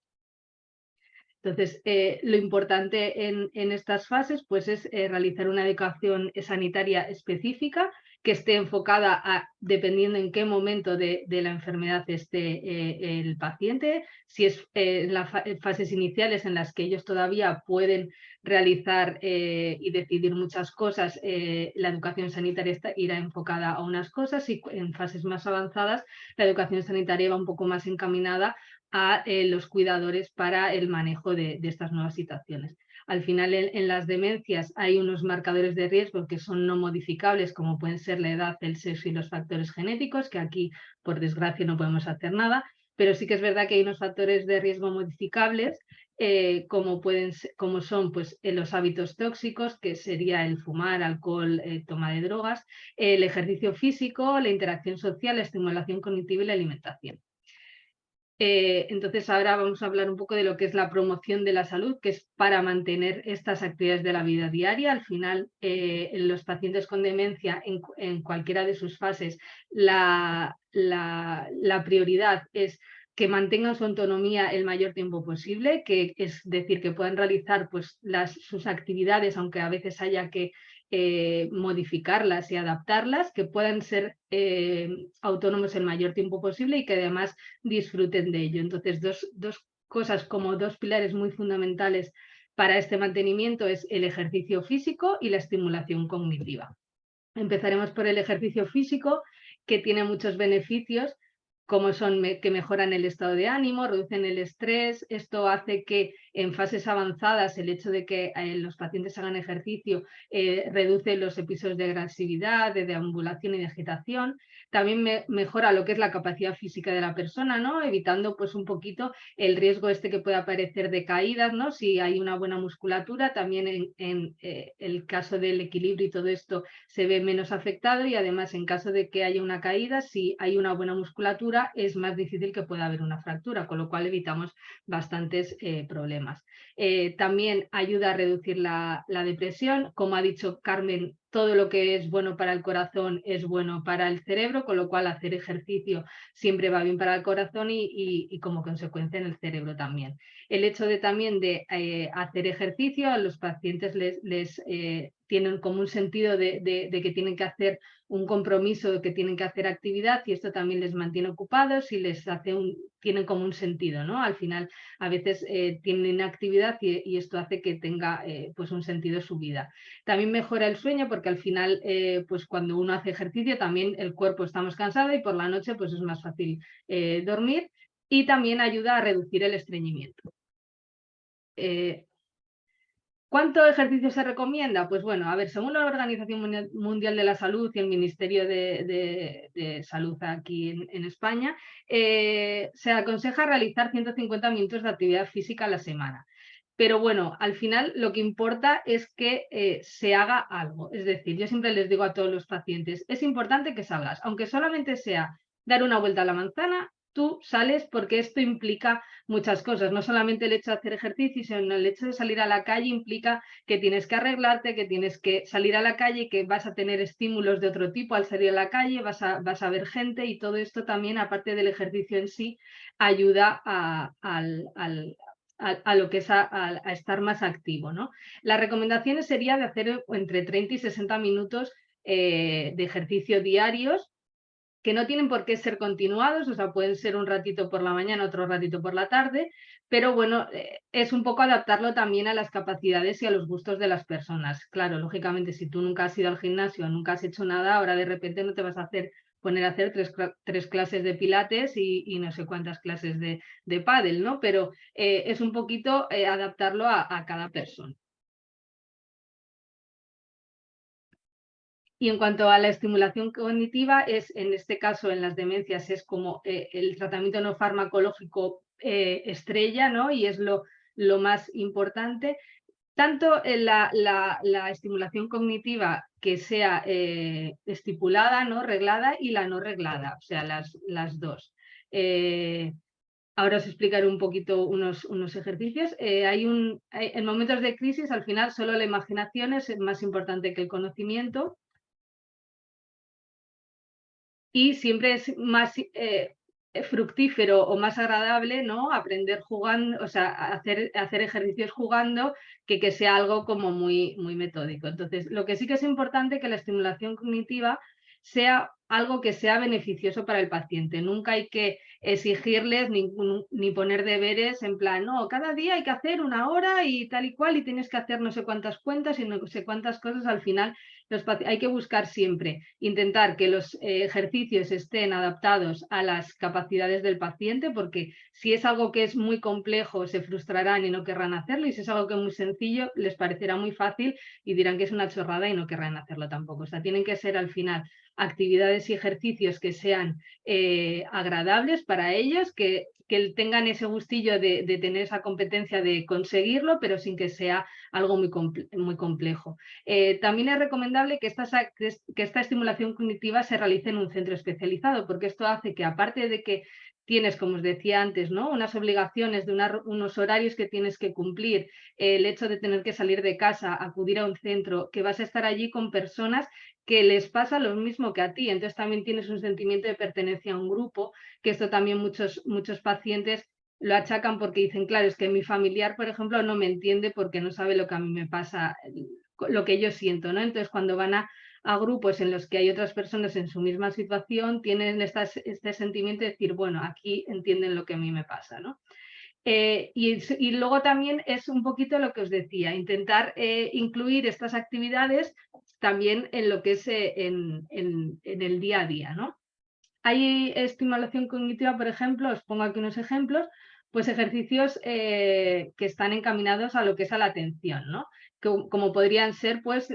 Entonces, lo importante en estas fases pues, es realizar una educación sanitaria específica, que esté enfocada dependiendo en qué momento de la enfermedad esté el paciente, si es en las fases iniciales en las que ellos todavía pueden realizar y decidir muchas cosas, la educación sanitaria irá enfocada a unas cosas, y en fases más avanzadas la educación sanitaria va un poco más encaminada a los cuidadores para el manejo de estas nuevas situaciones. Al final, en las demencias hay unos marcadores de riesgo que son no modificables, como pueden ser la edad, el sexo y los factores genéticos, que aquí, por desgracia, no podemos hacer nada, pero sí que es verdad que hay unos factores de riesgo modificables, como son pues, los hábitos tóxicos, que sería el fumar, alcohol, toma de drogas, el ejercicio físico, la interacción social, la estimulación cognitiva y la alimentación. Entonces ahora vamos a hablar un poco de lo que es la promoción de la salud, que es para mantener estas actividades de la vida diaria. Al final, en los pacientes con demencia, en cualquiera de sus fases, la prioridad es que mantengan su autonomía el mayor tiempo posible, que es decir, que puedan realizar pues, sus actividades, aunque a veces haya que modificarlas y adaptarlas, que puedan ser autónomos el mayor tiempo posible y que además disfruten de ello. Entonces, dos cosas, como dos pilares muy fundamentales para este mantenimiento, es el ejercicio físico y la estimulación cognitiva. Empezaremos por el ejercicio físico, que tiene muchos beneficios, como son que mejoran el estado de ánimo, reducen el estrés. Esto hace que en fases avanzadas el hecho de que los pacientes hagan ejercicio reduce los episodios de agresividad, de deambulación y de agitación. También mejora lo que es la capacidad física de la persona, ¿no? Evitando pues un poquito el riesgo que puede aparecer de caídas, ¿no? Si hay una buena musculatura, también en el caso del equilibrio y todo esto se ve menos afectado, y además en caso de que haya una caída, si hay una buena musculatura, es más difícil que pueda haber una fractura, con lo cual evitamos bastantes problemas. problemas. También ayuda a reducir la depresión. Como ha dicho Carmen, todo lo que es bueno para el corazón es bueno para el cerebro, con lo cual hacer ejercicio siempre va bien para el corazón y como consecuencia en el cerebro también. El hecho también de hacer ejercicio, a los pacientes les tienen como un sentido de que tienen que hacer un compromiso, de que tienen que hacer actividad, y esto también les mantiene ocupados y les hace tienen como un sentido, ¿no? Al final a veces tienen actividad y esto hace que tenga pues un sentido su vida. También mejora el sueño porque al final pues cuando uno hace ejercicio también el cuerpo está más cansado y por la noche pues es más fácil dormir, y también ayuda a reducir el estreñimiento. ¿Cuánto ejercicio se recomienda? Pues bueno, a ver, según la Organización Mundial de la Salud y el Ministerio de Salud aquí en España, se aconseja realizar 150 minutos de actividad física a la semana. Pero bueno, al final lo que importa es que se haga algo. Es decir, yo siempre les digo a todos los pacientes, es importante que salgas, aunque solamente sea dar una vuelta a la manzana, tú sales porque esto implica muchas cosas, no solamente el hecho de hacer ejercicio, sino el hecho de salir a la calle implica que tienes que arreglarte, que tienes que salir a la calle, que vas a tener estímulos de otro tipo al salir a la calle, vas a ver gente, y todo esto también, aparte del ejercicio en sí, ayuda a lo que es a estar más activo, ¿no? Las recomendaciones sería de hacer entre 30 y 60 minutos de ejercicio diarios, que no tienen por qué ser continuados, o sea, pueden ser un ratito por la mañana, otro ratito por la tarde, pero bueno, es un poco adaptarlo también a las capacidades y a los gustos de las personas. Claro, lógicamente, si tú nunca has ido al gimnasio, nunca has hecho nada, ahora de repente no te vas a poner a hacer tres clases de pilates y no sé cuántas clases de pádel, ¿no? Pero es un poquito adaptarlo a cada persona. Y en cuanto a la estimulación cognitiva, en este caso en las demencias es como el tratamiento no farmacológico estrella, ¿no? Y es lo más importante. Tanto en la estimulación cognitiva que sea estipulada, ¿no? Reglada, y la no reglada, o sea, las dos. Ahora os explicaré un poquito unos ejercicios. En momentos de crisis, al final, solo la imaginación es más importante que el conocimiento. Y siempre es más fructífero o más agradable, ¿no? Aprender jugando, o sea, hacer ejercicios jugando, que sea algo como muy metódico. Entonces, lo que sí que es importante es que la estimulación cognitiva sea algo que sea beneficioso para el paciente. Nunca hay que exigirles ni poner deberes en plan, no, cada día hay que hacer 1 hora y tal y cual, y tienes que hacer no sé cuántas cuentas y no sé cuántas cosas. Al final hay que buscar siempre, intentar que los ejercicios estén adaptados a las capacidades del paciente, porque si es algo que es muy complejo se frustrarán y no querrán hacerlo, y si es algo que es muy sencillo les parecerá muy fácil y dirán que es una chorrada y no querrán hacerlo tampoco. O sea, tienen que ser al final actividades y ejercicios que sean agradables para ellos, que tengan ese gustillo de tener esa competencia de conseguirlo, pero sin que sea algo muy complejo. También es recomendable que esta estimulación cognitiva se realice en un centro especializado, porque esto hace que, aparte de que tienes, como os decía antes, ¿no? unas obligaciones de unos horarios que tienes que cumplir, el hecho de tener que salir de casa, acudir a un centro, que vas a estar allí con personas que les pasa lo mismo que a ti, entonces también tienes un sentimiento de pertenencia a un grupo, que esto también muchos pacientes lo achacan porque dicen, claro, es que mi familiar, por ejemplo, no me entiende porque no sabe lo que a mí me pasa, lo que yo siento, ¿no? Entonces, cuando van a grupos en los que hay otras personas en su misma situación, tienen este sentimiento de decir, bueno, aquí entienden lo que a mí me pasa, ¿no? Y luego también es un poquito lo que os decía, intentar incluir estas actividades también en lo que es en el día a día, ¿no? Hay estimulación cognitiva, por ejemplo, os pongo aquí unos ejemplos, pues ejercicios que están encaminados a lo que es a la atención, ¿no? Como podrían ser pues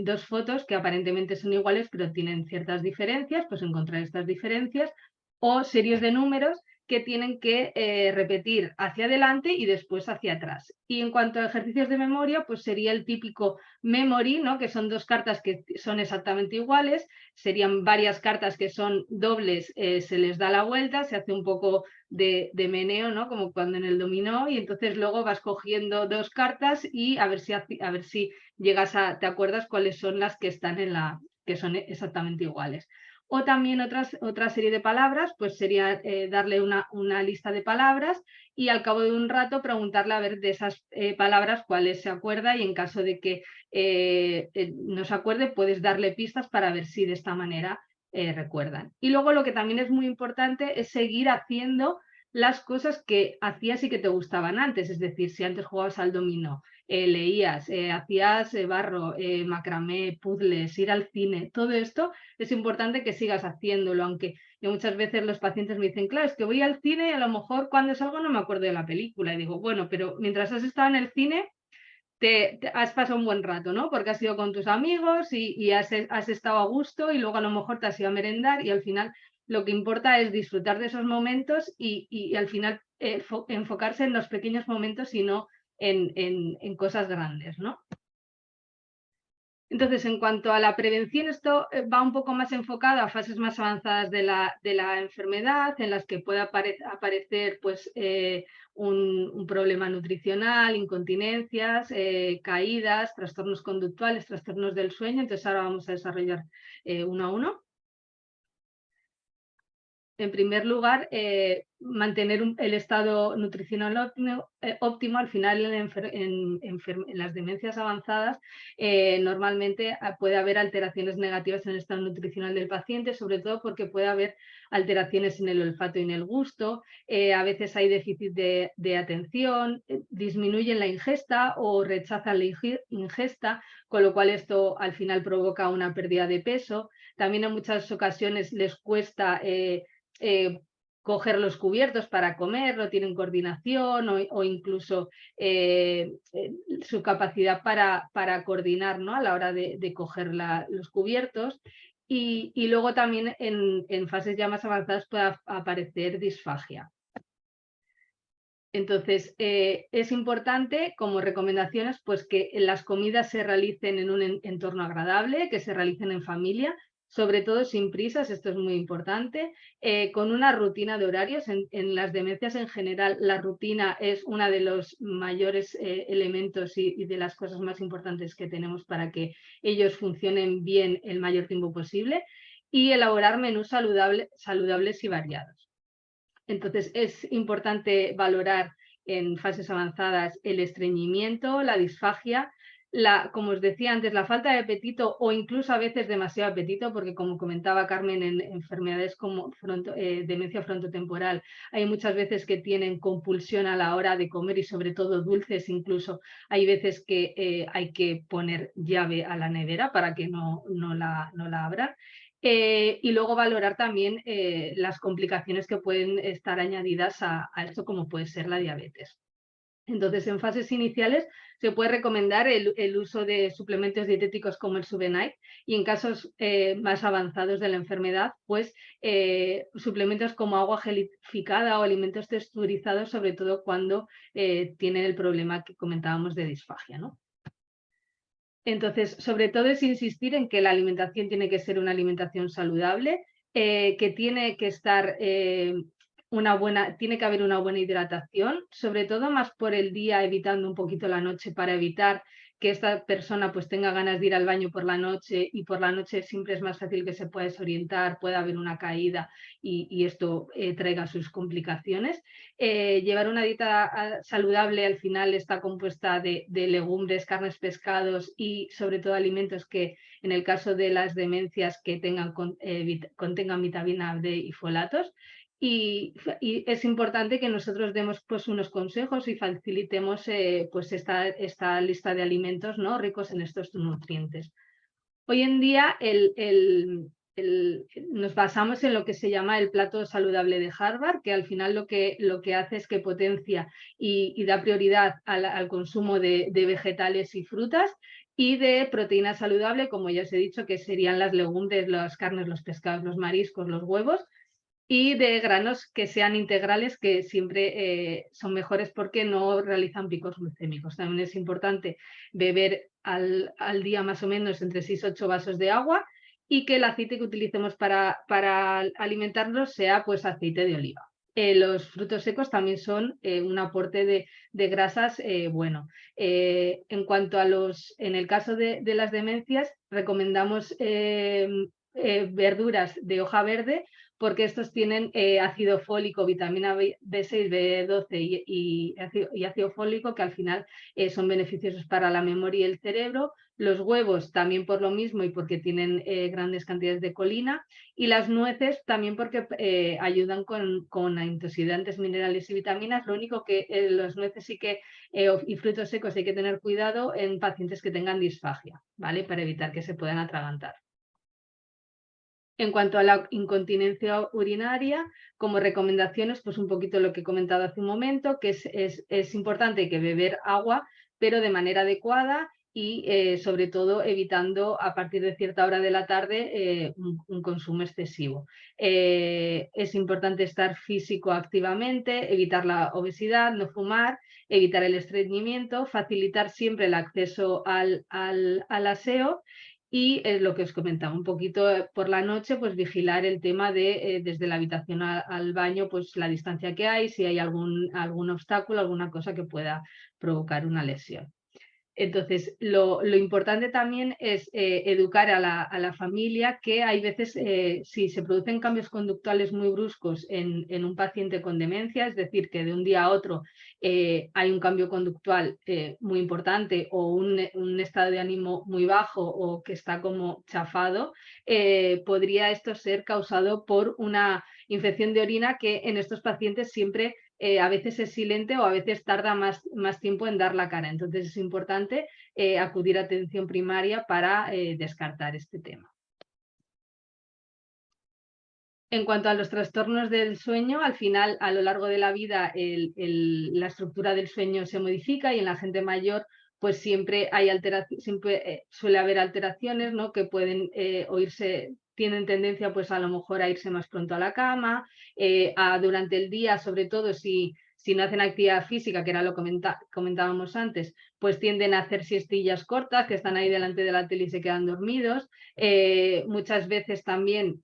dos fotos que aparentemente son iguales pero tienen ciertas diferencias, pues encontrar estas diferencias, o series de números que tienen que repetir hacia adelante y después hacia atrás. Y en cuanto a ejercicios de memoria, pues sería el típico memory, ¿no? Que son 2 cartas que son exactamente iguales, serían varias cartas que son dobles, se les da la vuelta, se hace un poco de meneo, ¿no? Como cuando en el dominó, y entonces luego vas cogiendo 2 cartas y a ver si llegas te acuerdas cuáles son las que están que son exactamente iguales. O también otra serie de palabras, pues sería darle una lista de palabras y al cabo de un rato preguntarle a ver de esas palabras cuáles se acuerda, y en caso de que no se acuerde, puedes darle pistas para ver si de esta manera recuerdan. Y luego lo que también es muy importante es seguir haciendo las cosas que hacías y que te gustaban antes. Es decir, si antes jugabas al dominó, leías, hacías barro, macramé, puzzles, ir al cine, todo esto es importante que sigas haciéndolo, aunque yo muchas veces los pacientes me dicen, claro, es que voy al cine y a lo mejor cuando salgo no me acuerdo de la película. Y digo, bueno, pero mientras has estado en el cine te has pasado un buen rato, ¿no? Porque has ido con tus amigos y has estado a gusto, y luego a lo mejor te has ido a merendar, y al final lo que importa es disfrutar de esos momentos y al final enfocarse en los pequeños momentos y no en cosas grandes, ¿no? Entonces, en cuanto a la prevención, esto va un poco más enfocado a fases más avanzadas de la enfermedad, en las que puede aparecer pues, un problema nutricional, incontinencias, caídas, trastornos conductuales, trastornos del sueño. Entonces, ahora vamos a desarrollar uno a uno. En primer lugar, mantener el estado nutricional óptimo. Al final, en las demencias avanzadas, normalmente puede haber alteraciones negativas en el estado nutricional del paciente, sobre todo porque puede haber alteraciones en el olfato y en el gusto, a veces hay déficit de atención, disminuyen la ingesta o rechazan la ingesta, con lo cual esto al final provoca una pérdida de peso. También en muchas ocasiones les cuesta coger los cubiertos para comer, no tienen coordinación o incluso su capacidad para coordinar, ¿no? A la hora de coger los cubiertos. Y luego también en fases ya más avanzadas puede aparecer disfagia. Entonces, es importante como recomendaciones pues, que las comidas se realicen en un entorno agradable, que se realicen en familia, sobre todo sin prisas, esto es muy importante, con una rutina de horarios. En las demencias en general, la rutina es uno de los mayores elementos y de las cosas más importantes que tenemos para que ellos funcionen bien el mayor tiempo posible, y elaborar menús saludables y variados. Entonces, es importante valorar en fases avanzadas el estreñimiento, la disfagia, como os decía antes, la falta de apetito o incluso a veces demasiado apetito, porque como comentaba Carmen, en enfermedades como demencia frontotemporal, hay muchas veces que tienen compulsión a la hora de comer, y sobre todo dulces. Incluso hay veces que hay que poner llave a la nevera para que no la abran. Y luego valorar también las complicaciones que pueden estar añadidas a esto, como puede ser la diabetes. Entonces, en fases iniciales se puede recomendar el uso de suplementos dietéticos como el Subenite, y en casos más avanzados de la enfermedad, pues suplementos como agua gelificada o alimentos texturizados, sobre todo cuando tienen el problema que comentábamos de disfagia, ¿no? Entonces, sobre todo es insistir en que la alimentación tiene que ser una alimentación saludable, que tiene que estar tiene que haber una buena hidratación, sobre todo más por el día, evitando un poquito la noche, para evitar que esta persona pues tenga ganas de ir al baño por la noche, y por la noche siempre es más fácil que se pueda desorientar, pueda haber una caída y esto traiga sus complicaciones. Llevar una dieta saludable al final está compuesta de legumbres, carnes, pescados y sobre todo alimentos que, en el caso de las demencias, que contengan vitamina D y folatos. Y es importante que nosotros demos pues, unos consejos y facilitemos pues esta lista de alimentos, ¿no?, ricos en estos nutrientes. Hoy en día nos basamos en lo que se llama el plato saludable de Harvard, que al final lo que hace es que potencia y da prioridad al consumo de vegetales y frutas, y de proteína saludable, como ya os he dicho, que serían las legumbres, las carnes, los pescados, los mariscos, los huevos. y de granos que sean integrales, que siempre son mejores porque no realizan picos glucémicos. También es importante beber al día más o menos entre 6 y 8 vasos de agua, y que el aceite que utilicemos para alimentarlos sea pues aceite de oliva. Los frutos secos también son un aporte de grasas bueno. En cuanto a en el caso de las demencias, recomendamos verduras de hoja verde, porque estos tienen ácido fólico, vitamina B6, B12 y ácido fólico, que al final son beneficiosos para la memoria y el cerebro. Los huevos también por lo mismo y porque tienen grandes cantidades de colina, y las nueces también porque ayudan con antioxidantes, minerales y vitaminas. Lo único que las nueces y frutos secos hay que tener cuidado en pacientes que tengan disfagia, ¿vale? Para evitar que se puedan atragantar. En cuanto a la incontinencia urinaria, como recomendaciones, pues un poquito lo que he comentado hace un momento, que es importante que beber agua, pero de manera adecuada y sobre todo evitando a partir de cierta hora de la tarde un consumo excesivo. Es importante estar físico activamente, evitar la obesidad, no fumar, evitar el estreñimiento, facilitar siempre el acceso al aseo. Y lo que os comentaba un poquito por la noche, pues vigilar el tema de desde la habitación al baño, pues la distancia que hay, si hay algún obstáculo, alguna cosa que pueda provocar una lesión. Entonces, lo importante también es educar a la familia, que hay veces, si se producen cambios conductuales muy bruscos en un paciente con demencia, es decir, que de un día a otro hay un cambio conductual muy importante, o un estado de ánimo muy bajo, o que está como chafado, podría esto ser causado por una infección de orina, que en estos pacientes siempre a veces es silente o a veces tarda más tiempo en dar la cara. Entonces es importante acudir a atención primaria para descartar este tema. En cuanto a los trastornos del sueño, al final, a lo largo de la vida, la estructura del sueño se modifica, y en la gente mayor pues siempre suele haber alteraciones, ¿no? Que pueden tienen tendencia pues a lo mejor a irse más pronto a la cama, durante el día, sobre todo si no hacen actividad física, que era lo que comentábamos antes, pues tienden a hacer siestillas cortas, que están ahí delante de la tele y se quedan dormidos. Muchas veces también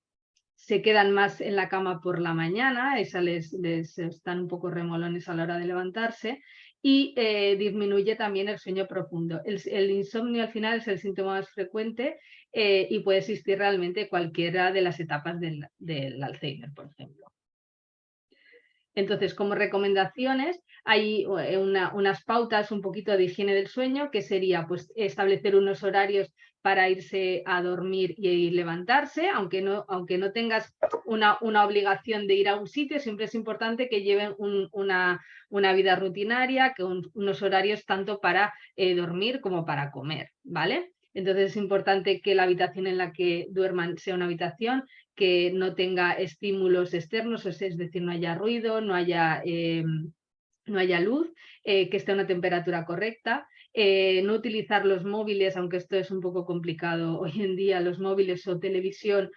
se quedan más en la cama por la mañana, les están un poco remolones a la hora de levantarse, y disminuye también el sueño profundo. El insomnio al final es el síntoma más frecuente y puede existir realmente cualquiera de las etapas del Alzheimer, por ejemplo. Entonces, como recomendaciones, hay unas pautas un poquito de higiene del sueño, que sería pues establecer unos horarios para irse a dormir y levantarse, aunque no tengas una obligación de ir a un sitio, siempre es importante que lleven una vida rutinaria, que unos horarios tanto para dormir como para comer, ¿vale? Entonces es importante que la habitación en la que duerman sea una habitación que no tenga estímulos externos, es decir, no haya ruido, no haya luz, que esté a una temperatura correcta, no utilizar los móviles, aunque esto es un poco complicado hoy en día, los móviles o televisión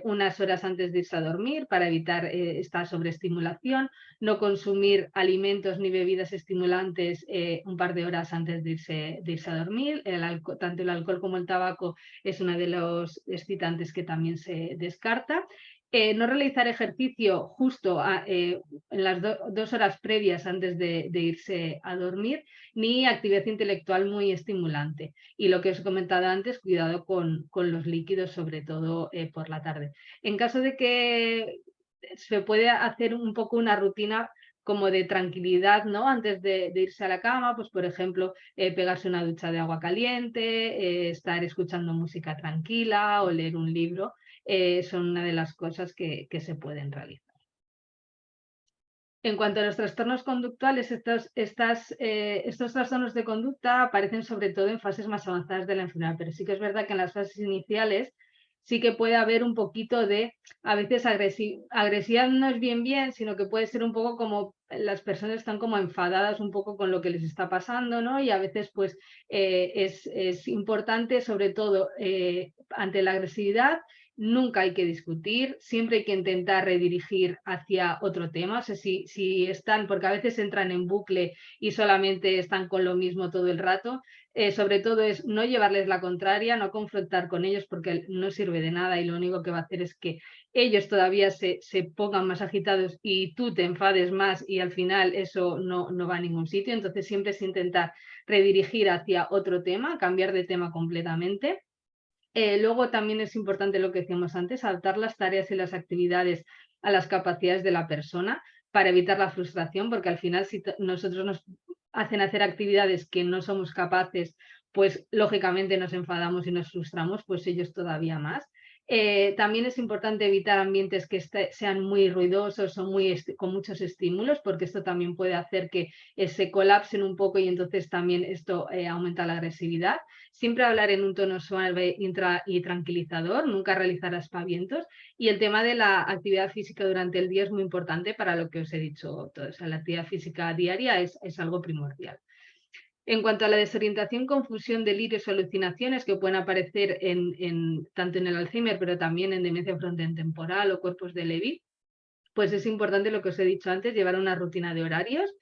unas horas antes de irse a dormir, para evitar esta sobreestimulación, no consumir alimentos ni bebidas estimulantes un par de horas antes de irse a dormir. Tanto el alcohol como el tabaco es uno de los excitantes que también se descarta. No realizar ejercicio justo en las 2 horas previas antes de irse a dormir, ni actividad intelectual muy estimulante. Y lo que os he comentado antes, cuidado con los líquidos, sobre todo por la tarde. En caso de que se puede hacer un poco una rutina como de tranquilidad, ¿no? Antes de irse a la cama, pues por ejemplo, pegarse una ducha de agua caliente, estar escuchando música tranquila o leer un libro. Son una de las cosas que se pueden realizar. En cuanto a los trastornos conductuales, estos trastornos de conducta aparecen sobre todo en fases más avanzadas de la enfermedad, pero sí que es verdad que en las fases iniciales sí que puede haber un poquito de, a veces agresividad no es bien, sino que puede ser un poco como las personas están como enfadadas un poco con lo que les está pasando, ¿no? Y a veces pues es importante, sobre todo ante la agresividad, nunca hay que discutir, siempre hay que intentar redirigir hacia otro tema. O sea, si están, porque a veces entran en bucle y solamente están con lo mismo todo el rato, sobre todo es no llevarles la contraria, no confrontar con ellos porque no sirve de nada y lo único que va a hacer es que ellos todavía se pongan más agitados y tú te enfades más y al final eso no va a ningún sitio. Entonces siempre es intentar redirigir hacia otro tema, cambiar de tema completamente. Luego también es importante lo que decíamos antes, adaptar las tareas y las actividades a las capacidades de la persona para evitar la frustración, porque al final si nosotros nos hacen hacer actividades que no somos capaces, pues lógicamente nos enfadamos y nos frustramos, pues ellos todavía más. También es importante evitar ambientes que sean muy ruidosos o con muchos estímulos, porque esto también puede hacer que se colapsen un poco y entonces también esto aumenta la agresividad. Siempre hablar en un tono suave y tranquilizador, nunca realizar aspavientos. Y el tema de la actividad física durante el día es muy importante para lo que os he dicho. O sea, la actividad física diaria es algo primordial. En cuanto a la desorientación, confusión, delirios o alucinaciones que pueden aparecer tanto en el Alzheimer, pero también en demencia frontotemporal o cuerpos de Lewy, pues es importante lo que os he dicho antes, llevar una rutina de horarios,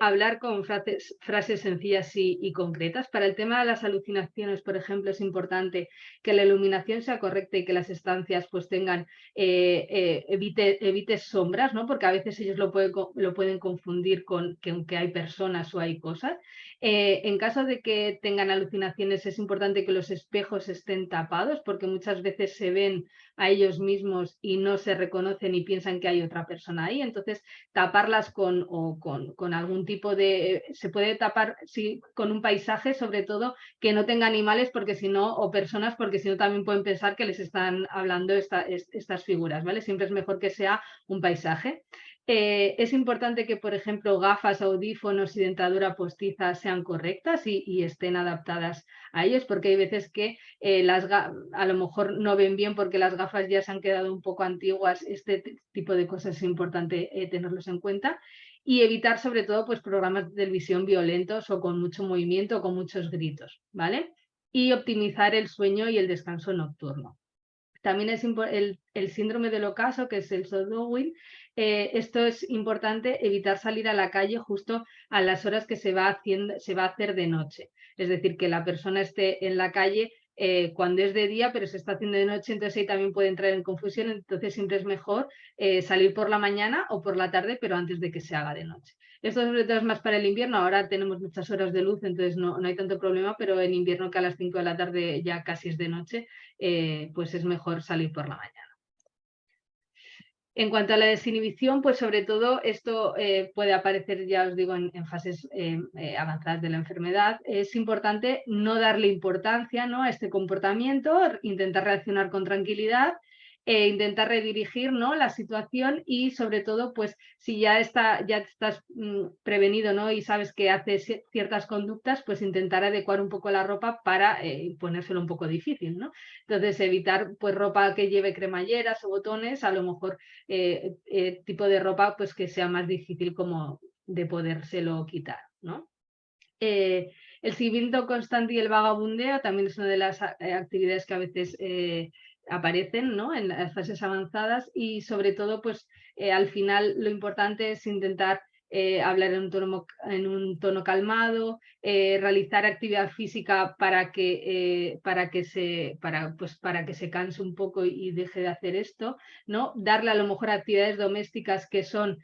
hablar con frases sencillas y concretas. Para el tema de las alucinaciones, por ejemplo, es importante que la iluminación sea correcta y que las estancias pues tengan, evite sombras, ¿no? Porque a veces ellos lo pueden confundir con que hay personas o hay cosas. En caso de que tengan alucinaciones, es importante que los espejos estén tapados porque muchas veces se ven a ellos mismos y no se reconocen y piensan que hay otra persona ahí. Entonces, taparlas con algún tipo de... Se puede tapar con un paisaje, sobre todo, que no tenga animales porque si no, o personas, porque si no también pueden pensar que les están hablando estas figuras, ¿vale? Siempre es mejor que sea un paisaje. Es importante que, por ejemplo, gafas, audífonos y dentadura postiza sean correctas y estén adaptadas a ellos, porque hay veces que a lo mejor no ven bien porque las gafas ya se han quedado un poco antiguas. Este tipo de cosas es importante tenerlos en cuenta y evitar sobre todo pues programas de televisión violentos o con mucho movimiento o con muchos gritos, ¿vale? Y optimizar el sueño y el descanso nocturno. También es el síndrome del ocaso, que es el Sodowin. Esto es importante evitar salir a la calle justo a las horas que se va a hacer de noche. Es decir, que la persona esté en la calle cuando es de día, pero se está haciendo de noche, entonces ahí también puede entrar en confusión. Entonces siempre es mejor salir por la mañana o por la tarde, pero antes de que se haga de noche. Esto sobre todo es más para el invierno, ahora tenemos muchas horas de luz, entonces no hay tanto problema, pero en invierno que a las 5 de la tarde ya casi es de noche, pues es mejor salir por la mañana. En cuanto a la desinhibición, pues sobre todo esto puede aparecer, ya os digo, en fases avanzadas de la enfermedad. Es importante no darle importancia, ¿no?, a este comportamiento, intentar reaccionar con tranquilidad, intentar redirigir, ¿no?, la situación y sobre todo, pues si ya estás prevenido, ¿no?, y sabes que haces ciertas conductas, pues intentar adecuar un poco la ropa para ponérselo un poco difícil, ¿no? Entonces evitar pues ropa que lleve cremalleras o botones, a lo mejor tipo de ropa pues que sea más difícil como de podérselo quitar, ¿no? El seguimiento constante y el vagabundeo también es una de las actividades que a veces aparecen, ¿no?, en las fases avanzadas y sobre todo pues al final lo importante es intentar hablar en un tono calmado, realizar actividad física para que se canse un poco y deje de hacer esto, ¿no? Darle a lo mejor actividades domésticas que son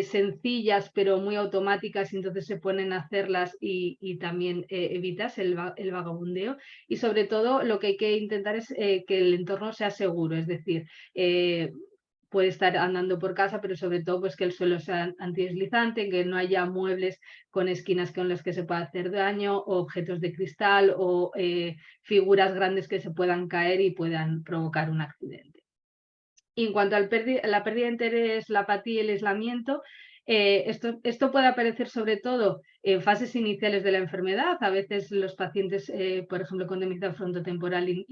sencillas pero muy automáticas, y entonces se ponen a hacerlas y también evitas el vagabundeo. Y sobre todo lo que hay que intentar es que el entorno sea seguro, es decir, puede estar andando por casa, pero sobre todo pues que el suelo sea antideslizante, que no haya muebles con esquinas con las que se pueda hacer daño, o objetos de cristal o figuras grandes que se puedan caer y puedan provocar un accidente. Y en cuanto a la pérdida de interés, la apatía y el aislamiento, esto puede aparecer sobre todo en fases iniciales de la enfermedad. A veces los pacientes, por ejemplo, con demencia frontotemporal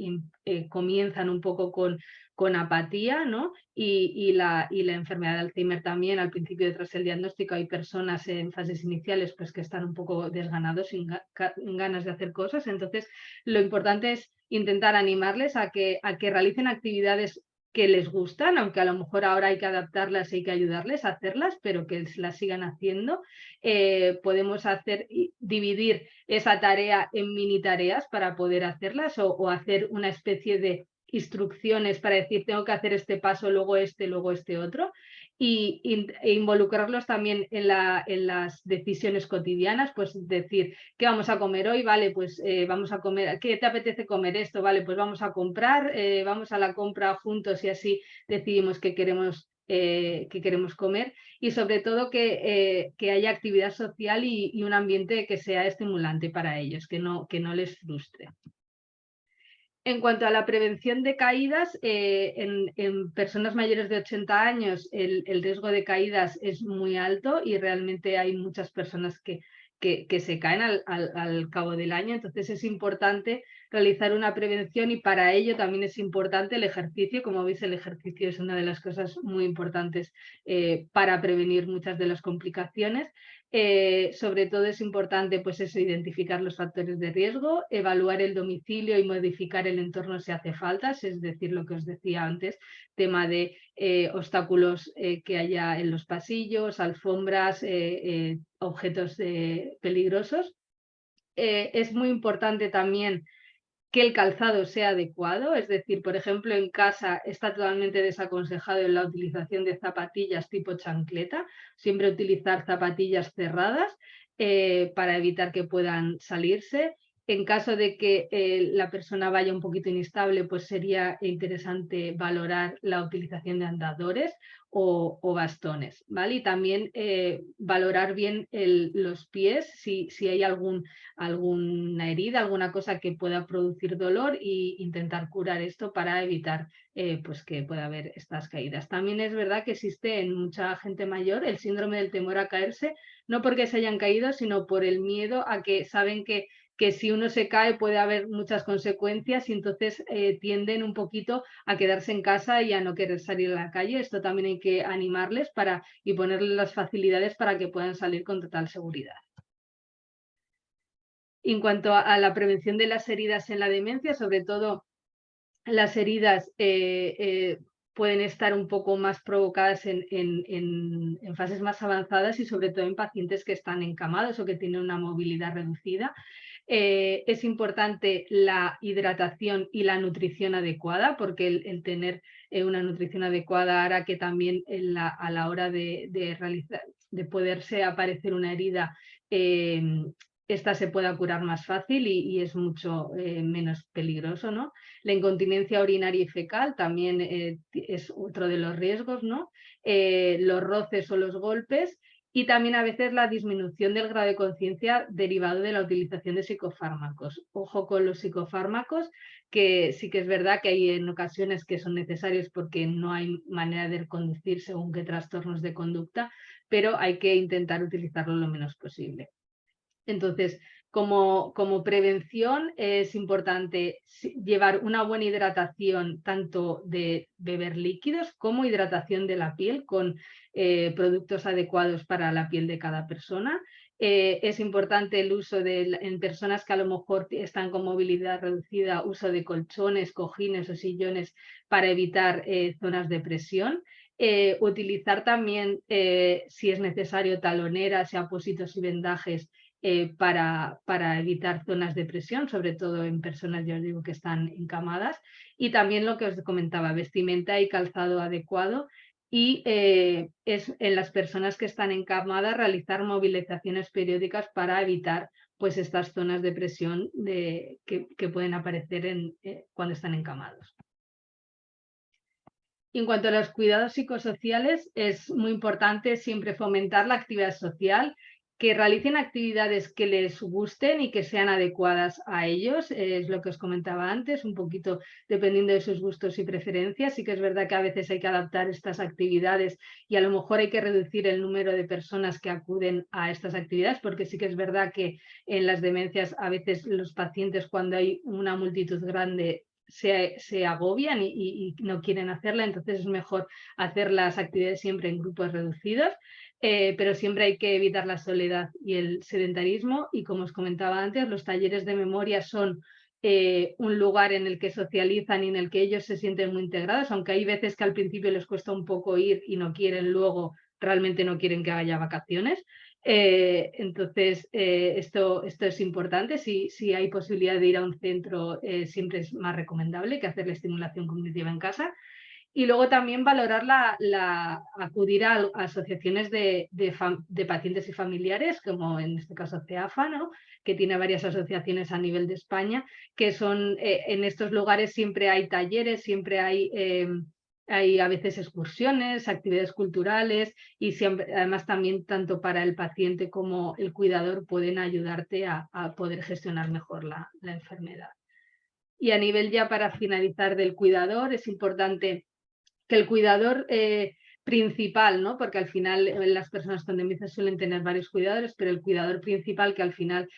comienzan un poco con apatía, ¿no? Y la enfermedad de Alzheimer también, al principio, tras el diagnóstico, hay personas en fases iniciales pues, que están un poco desganados, sin ganas de hacer cosas. Entonces, lo importante es intentar animarles a que realicen actividades que les gustan, aunque a lo mejor ahora hay que adaptarlas y hay que ayudarles a hacerlas, pero que las sigan haciendo. Podemos dividir esa tarea en mini tareas para poder hacerlas o hacer una especie de instrucciones para decir tengo que hacer este paso, luego este otro, e involucrarlos también en las decisiones cotidianas, pues decir, ¿qué vamos a comer hoy? Vale, pues vamos a comer, ¿qué te apetece comer esto? Vale, pues vamos a comprar, vamos a la compra juntos y así decidimos qué queremos comer, y sobre todo que haya actividad social y un ambiente que sea estimulante para ellos, que no les frustre. En cuanto a la prevención de caídas, en personas mayores de 80 años el riesgo de caídas es muy alto y realmente hay muchas personas que se caen al cabo del año. Entonces es importante realizar una prevención y para ello también es importante el ejercicio. Como veis, el ejercicio es una de las cosas muy importantes para prevenir muchas de las complicaciones. Sobre todo es importante pues eso, identificar los factores de riesgo, evaluar el domicilio y modificar el entorno si hace falta, es decir, lo que os decía antes, tema de obstáculos que haya en los pasillos, alfombras, objetos peligrosos. Es muy importante también que el calzado sea adecuado, es decir, por ejemplo, en casa está totalmente desaconsejado la utilización de zapatillas tipo chancleta, siempre utilizar zapatillas cerradas para evitar que puedan salirse. En caso de que la persona vaya un poquito inestable, pues sería interesante valorar la utilización de andadores o bastones, ¿vale? Y también valorar bien los pies, si hay alguna herida, alguna cosa que pueda producir dolor, e intentar curar esto para evitar pues que pueda haber estas caídas. También es verdad que existe en mucha gente mayor el síndrome del temor a caerse, no porque se hayan caído, sino por el miedo a que saben que si uno se cae puede haber muchas consecuencias y entonces tienden un poquito a quedarse en casa y a no querer salir a la calle. Esto también hay que animarles y ponerles las facilidades para que puedan salir con total seguridad. En cuanto a la prevención de las heridas en la demencia, sobre todo las heridas pueden estar un poco más provocadas en fases más avanzadas y sobre todo en pacientes que están encamados o que tienen una movilidad reducida. Es importante la hidratación y la nutrición adecuada, porque el tener una nutrición adecuada hará que también a la hora de poderse aparecer una herida, esta se pueda curar más fácil y es mucho menos peligroso, ¿no? La incontinencia urinaria y fecal también es otro de los riesgos, ¿no? Los roces o los golpes, y también a veces la disminución del grado de conciencia derivado de la utilización de psicofármacos. Ojo con los psicofármacos, que sí que es verdad que hay en ocasiones que son necesarios porque no hay manera de conducir según qué trastornos de conducta, pero hay que intentar utilizarlo lo menos posible. Entonces, como prevención es importante llevar una buena hidratación, tanto de beber líquidos como hidratación de la piel con productos adecuados para la piel de cada persona. Es importante el uso en personas que a lo mejor están con movilidad reducida, uso de colchones, cojines o sillones para evitar zonas de presión. Utilizar también, si es necesario, taloneras y apósitos y vendajes para evitar zonas de presión, sobre todo en personas, ya os digo, que están encamadas. Y también lo que os comentaba, vestimenta y calzado adecuado. Y es en las personas que están encamadas realizar movilizaciones periódicas para evitar pues estas zonas de presión que pueden aparecer cuando están encamados. En cuanto a los cuidados psicosociales, es muy importante siempre fomentar la actividad social, que realicen actividades que les gusten y que sean adecuadas a ellos. Es lo que os comentaba antes, un poquito dependiendo de sus gustos y preferencias. Sí que es verdad que a veces hay que adaptar estas actividades y a lo mejor hay que reducir el número de personas que acuden a estas actividades, porque sí que es verdad que en las demencias a veces los pacientes, cuando hay una multitud grande, se agobian y no quieren hacerla, entonces es mejor hacer las actividades siempre en grupos reducidos, pero siempre hay que evitar la soledad y el sedentarismo, y como os comentaba antes, los talleres de memoria son un lugar en el que socializan y en el que ellos se sienten muy integrados, aunque hay veces que al principio les cuesta un poco ir y no quieren luego, realmente no quieren que haya vacaciones. Entonces, esto es importante. Si hay posibilidad de ir a un centro, siempre es más recomendable que hacer la estimulación cognitiva en casa. Y luego también valorar acudir a asociaciones de pacientes y familiares, como en este caso CEAFA, ¿no? Que tiene varias asociaciones a nivel de España, que son, en estos lugares siempre hay talleres, siempre hay a veces excursiones, actividades culturales, y siempre, además también tanto para el paciente como el cuidador pueden ayudarte a poder gestionar mejor la enfermedad. Y a nivel ya para finalizar del cuidador, es importante que el cuidador principal, ¿no? Porque al final las personas con demencia suelen tener varios cuidadores, pero el cuidador principal, que al final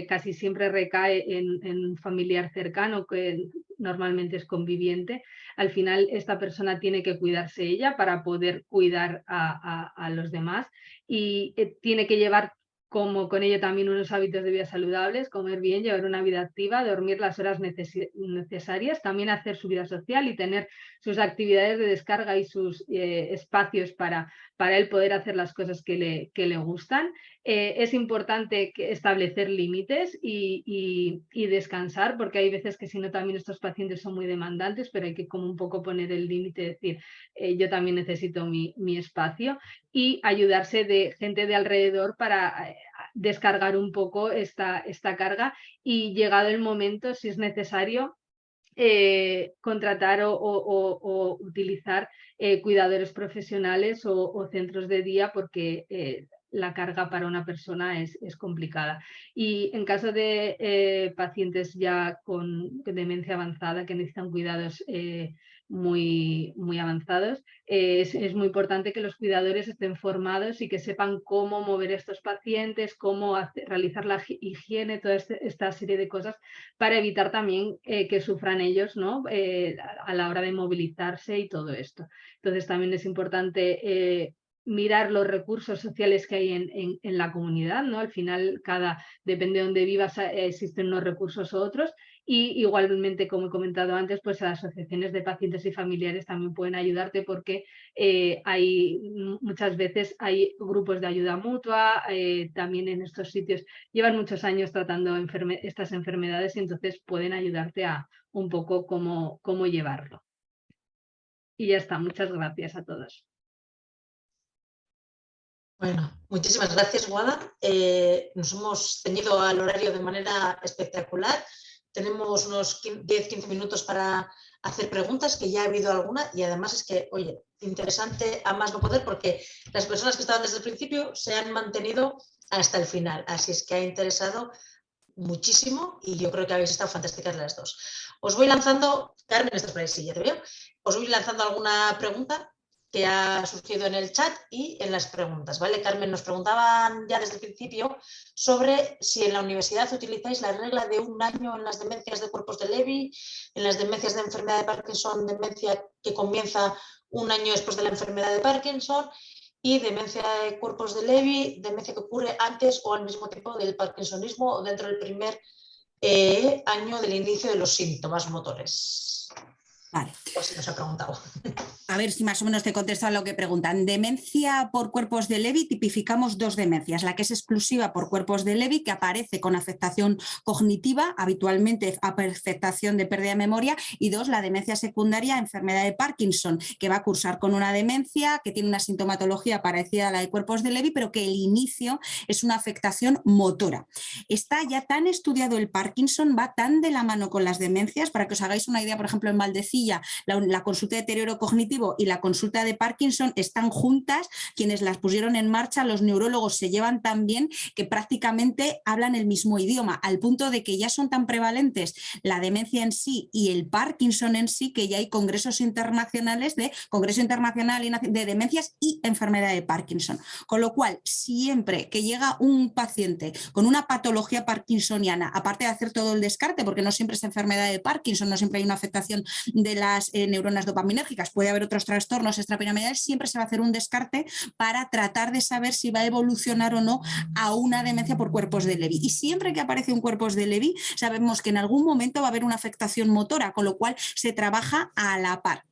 casi siempre recae en un familiar cercano, que normalmente es conviviente, al final esta persona tiene que cuidarse ella para poder cuidar a los demás, y tiene que llevar como con ello también unos hábitos de vida saludables, comer bien, llevar una vida activa, dormir las horas necesarias, también hacer su vida social y tener sus actividades de descarga y sus espacios para él poder hacer las cosas que le gustan. Es importante establecer límites y descansar, porque hay veces que si no también estos pacientes son muy demandantes, pero hay que como un poco poner el límite, decir, yo también necesito mi espacio, y ayudarse de gente de alrededor para descargar un poco esta carga, y llegado el momento, si es necesario, contratar o utilizar cuidadores profesionales o centros de día, porque la carga para una persona es complicada. Y en caso de pacientes ya con demencia avanzada que necesitan cuidados muy avanzados, es muy importante que los cuidadores estén formados y que sepan cómo mover a estos pacientes, cómo realizar la higiene, toda esta serie de cosas, para evitar también que sufran ellos, ¿no? A la hora de movilizarse y todo esto. Entonces también es importante mirar los recursos sociales que hay en la comunidad, ¿no? Al final, depende de donde vivas, existen unos recursos u otros, y igualmente, como he comentado antes, pues las asociaciones de pacientes y familiares también pueden ayudarte, porque muchas veces hay grupos de ayuda mutua, también en estos sitios llevan muchos años tratando estas enfermedades, y entonces pueden ayudarte a un poco cómo llevarlo. Y ya está, muchas gracias a todos. Bueno, muchísimas gracias, Guada. Nos hemos ceñido al horario de manera espectacular. Tenemos unos 10-15 minutos para hacer preguntas, que ya ha habido alguna, y además es que, oye, interesante a más no poder, porque las personas que estaban desde el principio se han mantenido hasta el final, así es que ha interesado muchísimo, y yo creo que habéis estado fantásticas las dos. Os voy lanzando, Carmen, estás por ahí, sí, ya te veo, os voy lanzando alguna pregunta que ha surgido en el chat y en las preguntas, ¿vale? Carmen, nos preguntaban ya desde el principio sobre si en la universidad utilizáis la regla de 1 año en las demencias de cuerpos de Lewy, en las demencias de enfermedad de Parkinson, demencia que comienza 1 año después de la enfermedad de Parkinson, y demencia de cuerpos de Lewy, demencia que ocurre antes o al mismo tiempo del parkinsonismo o dentro del primer año del inicio de los síntomas motores. Vale. Pues se nos ha preguntado. A ver si más o menos te contestan lo que preguntan. Demencia por cuerpos de Lewy, tipificamos 2 demencias. La que es exclusiva por cuerpos de Lewy, que aparece con afectación cognitiva, habitualmente afectación de pérdida de memoria, y 2, la demencia secundaria, enfermedad de Parkinson, que va a cursar con una demencia que tiene una sintomatología parecida a la de cuerpos de Lewy, pero que el inicio es una afectación motora. Está ya tan estudiado el Parkinson, va tan de la mano con las demencias, para que os hagáis una idea, por ejemplo, en Valdecilla, la consulta de deterioro cognitivo y la consulta de Parkinson están juntas. Quienes las pusieron en marcha, los neurólogos, se llevan tan bien que prácticamente hablan el mismo idioma, al punto de que ya son tan prevalentes la demencia en sí y el Parkinson en sí, que ya hay congresos internacionales de Congreso Internacional de Demencias y Enfermedad de Parkinson. Con lo cual, siempre que llega un paciente con una patología parkinsoniana, aparte de hacer todo el descarte, porque no siempre es enfermedad de Parkinson, no siempre hay una afectación de las neuronas dopaminérgicas, puede haber otros trastornos extrapiramidales, siempre se va a hacer un descarte para tratar de saber si va a evolucionar o no a una demencia por cuerpos de Lewy. Y siempre que aparece un cuerpos de Lewy, sabemos que en algún momento va a haber una afectación motora, con lo cual se trabaja a la par,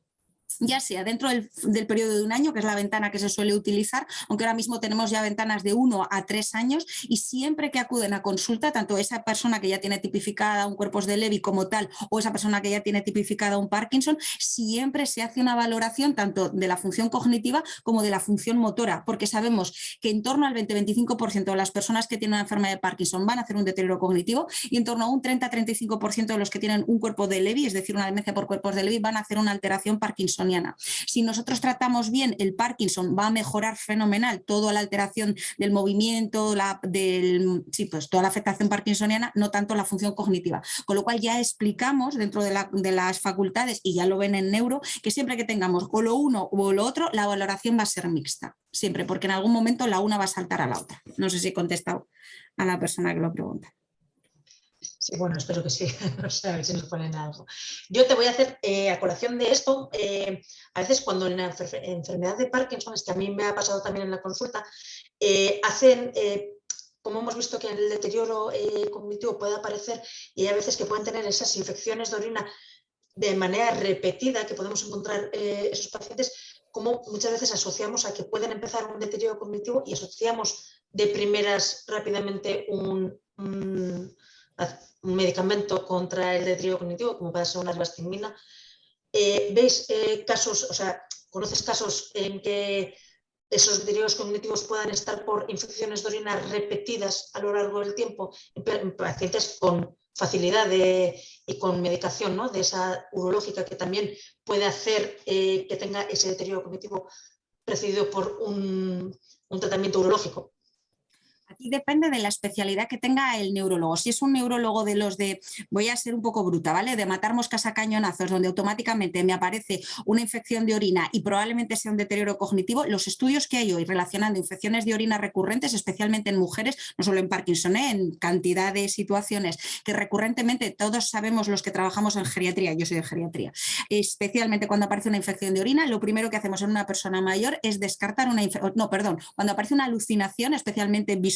ya sea dentro del periodo de un año, que es la ventana que se suele utilizar, aunque ahora mismo tenemos ya ventanas de 1 a 3 años, y siempre que acuden a consulta, tanto esa persona que ya tiene tipificada un cuerpos de Lewy como tal, o esa persona que ya tiene tipificada un Parkinson, siempre se hace una valoración tanto de la función cognitiva como de la función motora, porque sabemos que en torno al 20-25% de las personas que tienen una enfermedad de Parkinson van a hacer un deterioro cognitivo, y en torno a un 30-35% de los que tienen un cuerpo de Lewy, es decir, una demencia por cuerpos de Lewy, van a hacer una alteración parkinsoniana. Si nosotros tratamos bien el Parkinson, va a mejorar fenomenal toda la alteración del movimiento, pues toda la afectación parkinsoniana, no tanto la función cognitiva. Con lo cual ya explicamos dentro de las facultades, y ya lo ven en neuro, que siempre que tengamos o lo uno o lo otro, la valoración va a ser mixta. Siempre, porque en algún momento la una va a saltar a la otra. No sé si he contestado a la persona que lo pregunta. Sí, bueno, espero que sí. No sé, a ver si nos ponen algo. Yo te voy a hacer, a colación de esto, a veces cuando en la enfermedad de Parkinson, es que a mí me ha pasado también en la consulta, hacen, como hemos visto que el deterioro cognitivo puede aparecer, y hay veces que pueden tener esas infecciones de orina de manera repetida, que podemos encontrar esos pacientes, como muchas veces asociamos a que pueden empezar un deterioro cognitivo y asociamos de primeras rápidamente un medicamento contra el deterioro cognitivo, como puede ser una rivastigmina. ¿Veis casos, o sea, conoces casos en que esos deterioros cognitivos puedan estar por infecciones de orina repetidas a lo largo del tiempo en pacientes con facilidad y con medicación, ¿no?, de esa urológica, que también puede hacer que tenga ese deterioro cognitivo precedido por un tratamiento urológico? Aquí depende de la especialidad que tenga el neurólogo. Si es un neurólogo de los de, voy a ser un poco bruta, ¿vale?, de matar moscas a cañonazos, donde automáticamente me aparece una infección de orina y probablemente sea un deterioro cognitivo, los estudios que hay hoy relacionando infecciones de orina recurrentes, especialmente en mujeres, no solo en Parkinson, en cantidad de situaciones que recurrentemente todos sabemos los que trabajamos en geriatría, yo soy de geriatría, especialmente cuando aparece una infección de orina, lo primero que hacemos en una persona mayor es descartar cuando aparece una alucinación, especialmente visual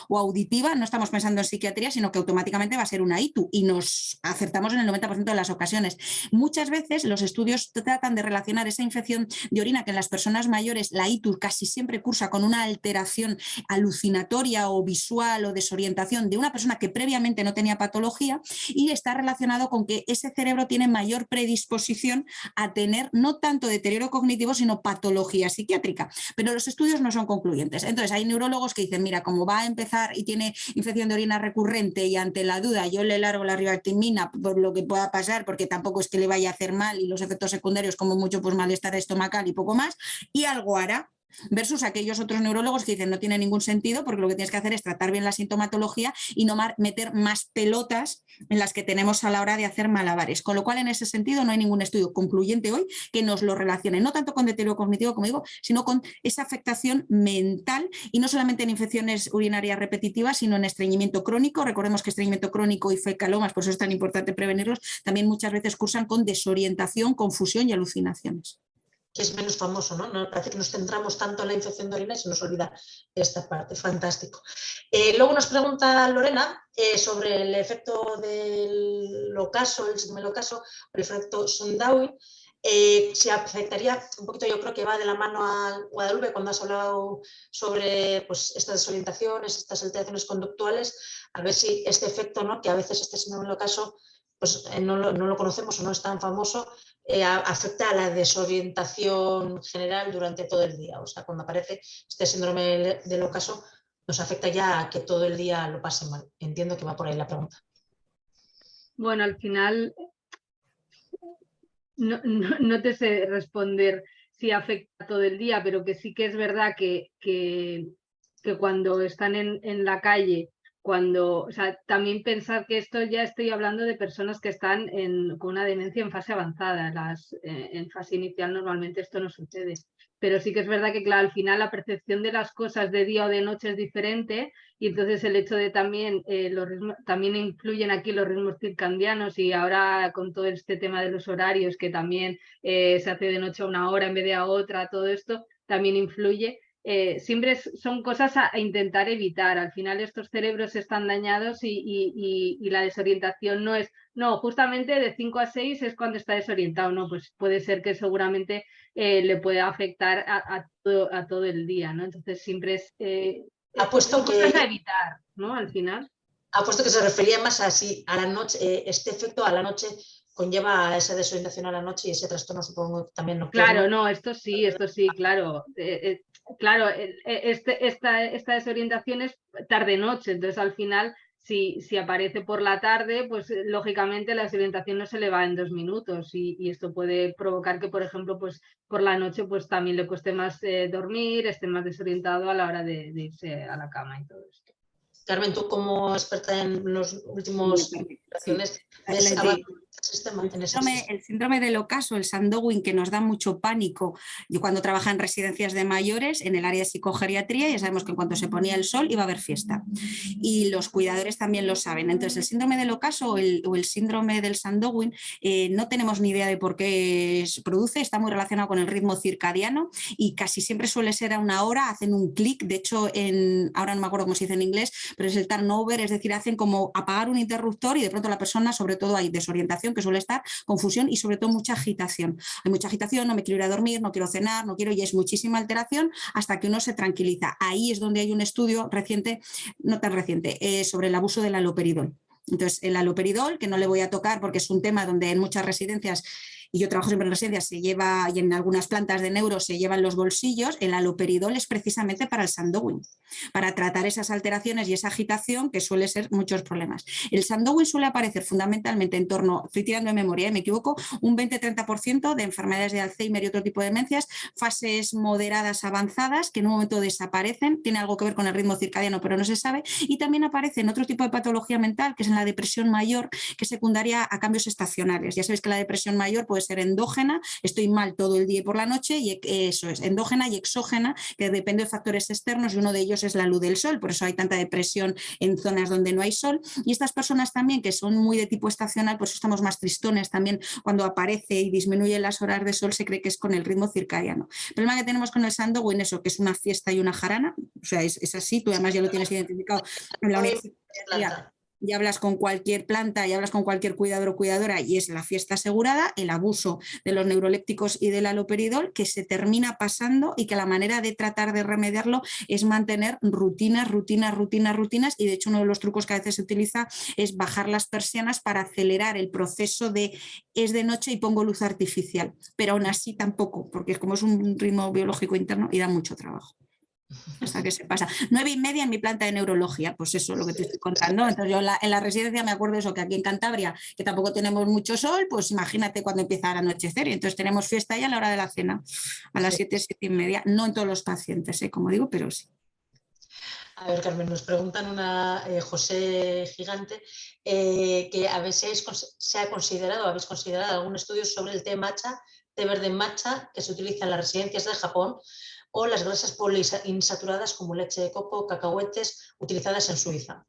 o auditiva, no estamos pensando en psiquiatría, sino que automáticamente va a ser una ITU, y nos acertamos en el 90% de las ocasiones. Muchas veces los estudios tratan de relacionar esa infección de orina, que en las personas mayores la ITU casi siempre cursa con una alteración alucinatoria o visual o desorientación de una persona que previamente no tenía patología, y está relacionado con que ese cerebro tiene mayor predisposición a tener no tanto deterioro cognitivo, sino patología psiquiátrica. Pero los estudios no son concluyentes. Entonces hay neurólogos que dicen, mira, como va a empezar y tiene infección de orina recurrente y ante la duda yo le largo la rivastigmina por lo que pueda pasar, porque tampoco es que le vaya a hacer mal, y los efectos secundarios como mucho pues malestar estomacal y poco más, y algo hará. Versus aquellos otros neurólogos que dicen no tiene ningún sentido, porque lo que tienes que hacer es tratar bien la sintomatología y no meter más pelotas en las que tenemos a la hora de hacer malabares. Con lo cual, en ese sentido, no hay ningún estudio concluyente hoy que nos lo relacione, no tanto con deterioro cognitivo, como digo, sino con esa afectación mental, y no solamente en infecciones urinarias repetitivas, sino en estreñimiento crónico. Recordemos que estreñimiento crónico y fecalomas, por eso es tan importante prevenirlos, también muchas veces cursan con desorientación, confusión y alucinaciones. Que es menos famoso, ¿no? Parece que nos centramos tanto en la infección de orina y se nos olvida esta parte. Fantástico. Luego nos pregunta Lorena sobre el efecto del ocaso, el síndrome del ocaso, el efecto Sondawi. Se afectaría un poquito, yo creo que va de la mano a Guadalupe cuando has hablado sobre pues, estas desorientaciones, estas alteraciones conductuales, a ver si este efecto, ¿no?, que a veces este síndrome del ocaso pues, no lo conocemos o no es tan famoso, afecta a la desorientación general durante todo el día. O sea, cuando aparece este síndrome del ocaso, nos afecta ya a que todo el día lo pase mal. Entiendo que va por ahí la pregunta. Bueno, al final no te sé responder si afecta todo el día, pero que sí que es verdad que cuando están en la calle o sea, también pensar que esto ya estoy hablando de personas que están con una demencia en fase avanzada. En fase inicial normalmente esto no sucede. Pero sí que es verdad que, claro, al final la percepción de las cosas de día o de noche es diferente, y entonces el hecho de también, también influyen aquí los ritmos circadianos, y ahora con todo este tema de los horarios, que también se hace de noche a una hora en vez de a otra, todo esto también influye. Siempre son cosas a intentar evitar. Al final estos cerebros están dañados y la desorientación no es, no, justamente de 5 a 6 es cuando está desorientado, no, pues puede ser que seguramente le pueda afectar a todo el día, ¿no? Entonces siempre es Apuesto cosas que, a evitar, ¿no? Al final. apuesto que se refería más a si a la noche, este efecto a la noche conlleva a esa desorientación a la noche y ese trastorno, supongo, también nocturno. Claro, no, esto sí, claro. Claro, esta desorientación es tarde-noche, entonces al final, si aparece por la tarde, pues lógicamente la desorientación no se le va en 2 minutos, y esto puede provocar que, por ejemplo, pues por la noche pues también le cueste más dormir, esté más desorientado a la hora de irse a la cama y todo esto. Carmen, tú como experta en los últimos generaciones, ¿ves avances del sistema en ese sentido? El síndrome del ocaso, el Sandown, que nos da mucho pánico. Yo cuando trabajaba en residencias de mayores, en el área de psicogeriatría, ya sabemos que en cuanto se ponía el sol iba a haber fiesta. Y los cuidadores también lo saben. Entonces, el síndrome del ocaso o el síndrome del Sandown, no tenemos ni idea de por qué se produce, está muy relacionado con el ritmo circadiano y casi siempre suele ser a una hora, hacen un clic. De hecho, ahora no me acuerdo cómo se dice en inglés, pero es el turnover, es decir, hacen como apagar un interruptor y de pronto la persona, sobre todo hay desorientación, que suele estar, confusión y sobre todo mucha agitación. Hay mucha agitación, no me quiero ir a dormir, no quiero cenar, no quiero, y es muchísima alteración hasta que uno se tranquiliza. Ahí es donde hay un estudio reciente, no tan reciente, sobre el abuso del haloperidol. Entonces, el haloperidol, que no le voy a tocar porque es un tema donde en muchas residencias, y yo trabajo siempre en residencias, se lleva, y en algunas plantas de neuro se llevan los bolsillos, el haloperidol es precisamente para el Sandown, para tratar esas alteraciones y esa agitación que suele ser muchos problemas. El Sandown suele aparecer fundamentalmente en torno, estoy tirando de memoria, me equivoco, un 20-30% de enfermedades de Alzheimer y otro tipo de demencias, fases moderadas avanzadas que en un momento desaparecen, tiene algo que ver con el ritmo circadiano pero no se sabe, y también aparece en otro tipo de patología mental, que es en la depresión mayor, que es secundaria a cambios estacionales. Ya sabéis que la depresión mayor puede ser endógena, estoy mal todo el día y por la noche, y eso es endógena, y exógena, que depende de factores externos, y uno de ellos es la luz del sol, por eso hay tanta depresión en zonas donde no hay sol. Y estas personas también que son muy de tipo estacional, pues estamos más tristones también cuando aparece y disminuye las horas de sol, se cree que es con el ritmo circadiano. El problema que tenemos con el Sandown, eso, que es una fiesta y una jarana, o sea, es así, tú además ya lo tienes identificado en la universidad. Y hablas con cualquier planta, y hablas con cualquier cuidador o cuidadora, y es la fiesta asegurada, el abuso de los neurolépticos y del haloperidol, que se termina pasando, y que la manera de tratar de remediarlo es mantener rutinas, y de hecho uno de los trucos que a veces se utiliza es bajar las persianas para acelerar el proceso de es de noche y pongo luz artificial, pero aún así tampoco, porque es como es un ritmo biológico interno y da mucho trabajo. Hasta que se pasa. 9:30 en mi planta de neurología, pues eso es lo que te estoy contando. Entonces yo en la residencia me acuerdo eso, que aquí en Cantabria, que tampoco tenemos mucho sol, pues imagínate cuando empieza a anochecer, y entonces tenemos fiesta ya a la hora de la cena, a las 7:30, no en todos los pacientes, como digo, pero sí. A ver, Carmen, nos preguntan una José Gigante, que a veces habéis considerado algún estudio sobre el té matcha, té verde matcha, que se utiliza en las residencias de Japón, o las grasas poliinsaturadas como leche de coco, cacahuetes, utilizadas en Suiza.